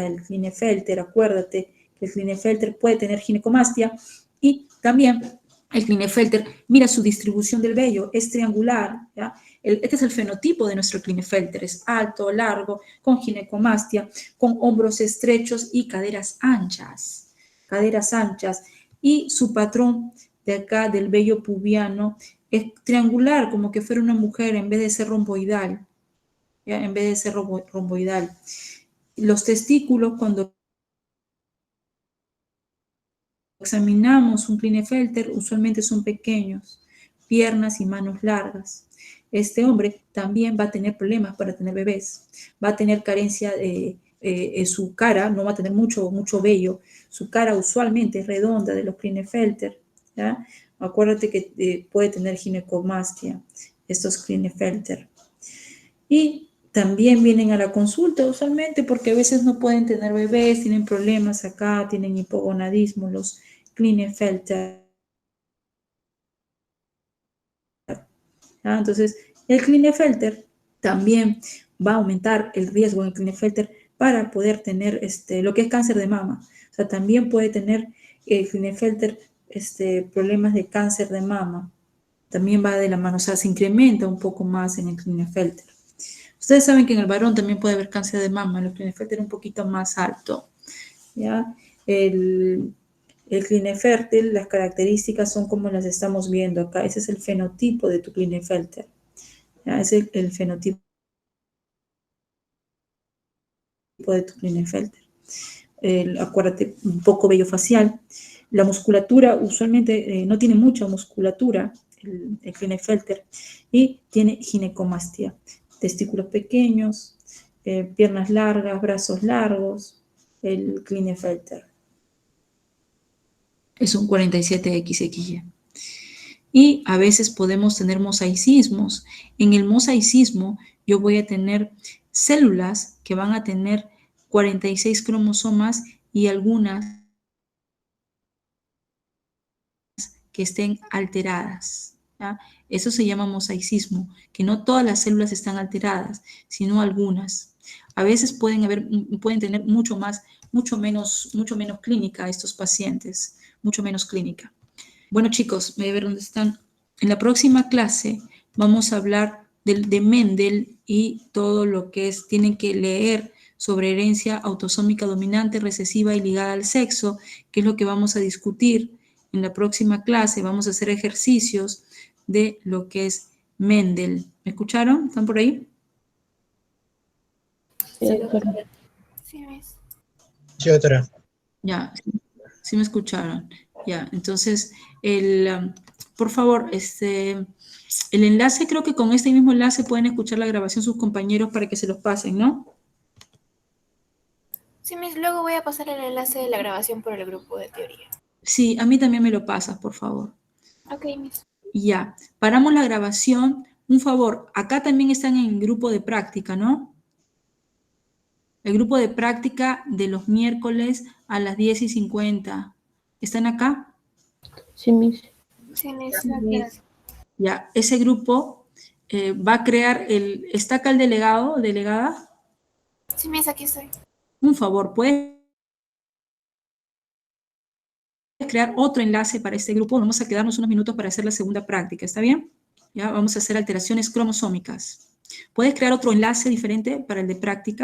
Speaker 2: el Klinefelter, acuérdate que el Klinefelter puede tener ginecomastia y también el Klinefelter, mira su distribución del vello, es triangular, ¿ya? Este es el fenotipo de nuestro Klinefelter, es alto, largo, con ginecomastia, con hombros estrechos y caderas anchas, y su patrón de acá del vello pubiano es triangular, como que fuera una mujer en vez de ser romboidal, ¿ya? En vez de ser romboidal. Los testículos, cuando examinamos un Klinefelter, usualmente son pequeños, piernas y manos largas. Este hombre también va a tener problemas para tener bebés, va a tener carencia en su cara, no va a tener mucho vello, su cara usualmente es redonda de los Klinefelter, ¿ya? Acuérdate que puede tener ginecomastia, estos Klinefelter. Y también vienen a la consulta usualmente porque a veces no pueden tener bebés, tienen problemas acá, tienen hipogonadismo, los Klinefelter. ¿Ah? Entonces, el Klinefelter también va a aumentar el riesgo en el Klinefelter para poder tener lo que es cáncer de mama. O sea, también puede tener el Klinefelter problemas de cáncer de mama. También va de la mano, o sea, se incrementa un poco más en el Klinefelter. Ustedes saben que en el varón también puede haber cáncer de mama, el Klinefelter un poquito más alto, ¿ya? El Klinefelter, las características son como las estamos viendo acá. Ese es el fenotipo de tu Klinefelter, ¿ya? Ese es el fenotipo de tu Klinefelter. Acuérdate, un poco vello facial. La musculatura usualmente no tiene mucha musculatura, el Klinefelter, y tiene ginecomastia. Testículos pequeños, piernas largas, brazos largos, el Klinefelter. Es un 47XXY. Y a veces podemos tener mosaicismos. En el mosaicismo yo voy a tener células que van a tener 46 cromosomas y algunas que estén alteradas, ¿ya? Eso se llama mosaicismo, que no todas las células están alteradas, sino algunas. A veces pueden tener mucho menos clínica estos pacientes, mucho menos clínica. Bueno, chicos, voy a ver dónde están. En la próxima clase vamos a hablar de Mendel y todo lo que tienen que leer sobre herencia autosómica dominante, recesiva y ligada al sexo, que es lo que vamos a discutir. En la próxima clase vamos a hacer ejercicios de lo que es Mendel. ¿Me escucharon? ¿Están por ahí?
Speaker 3: Sí, doctora.
Speaker 6: Sí, ves.
Speaker 7: Sí, doctora.
Speaker 2: Ya, sí me escucharon. Ya, entonces, por favor, el enlace, creo que con este mismo enlace pueden escuchar la grabación sus compañeros para que se los pasen, ¿no?
Speaker 7: Sí, Miss, luego voy a pasar el enlace de la grabación por el grupo de teoría.
Speaker 2: Sí, a mí también me lo pasas, por favor.
Speaker 7: Ok, Miss.
Speaker 2: Ya, paramos la grabación. Un favor, acá también están en grupo de práctica, ¿no? El grupo de práctica de los miércoles a las 10:50. ¿Están acá?
Speaker 8: Sí, Miss.
Speaker 7: Sí, Miss.
Speaker 2: Ya, ese grupo va a crear ¿está acá el delegado o delegada?
Speaker 7: Sí, Miss, aquí estoy.
Speaker 2: Un favor, ¿puedes crear otro enlace para este grupo? Vamos a quedarnos unos minutos para hacer la segunda práctica, ¿está bien? Ya, vamos a hacer alteraciones cromosómicas. ¿Puedes crear otro enlace diferente para el de práctica?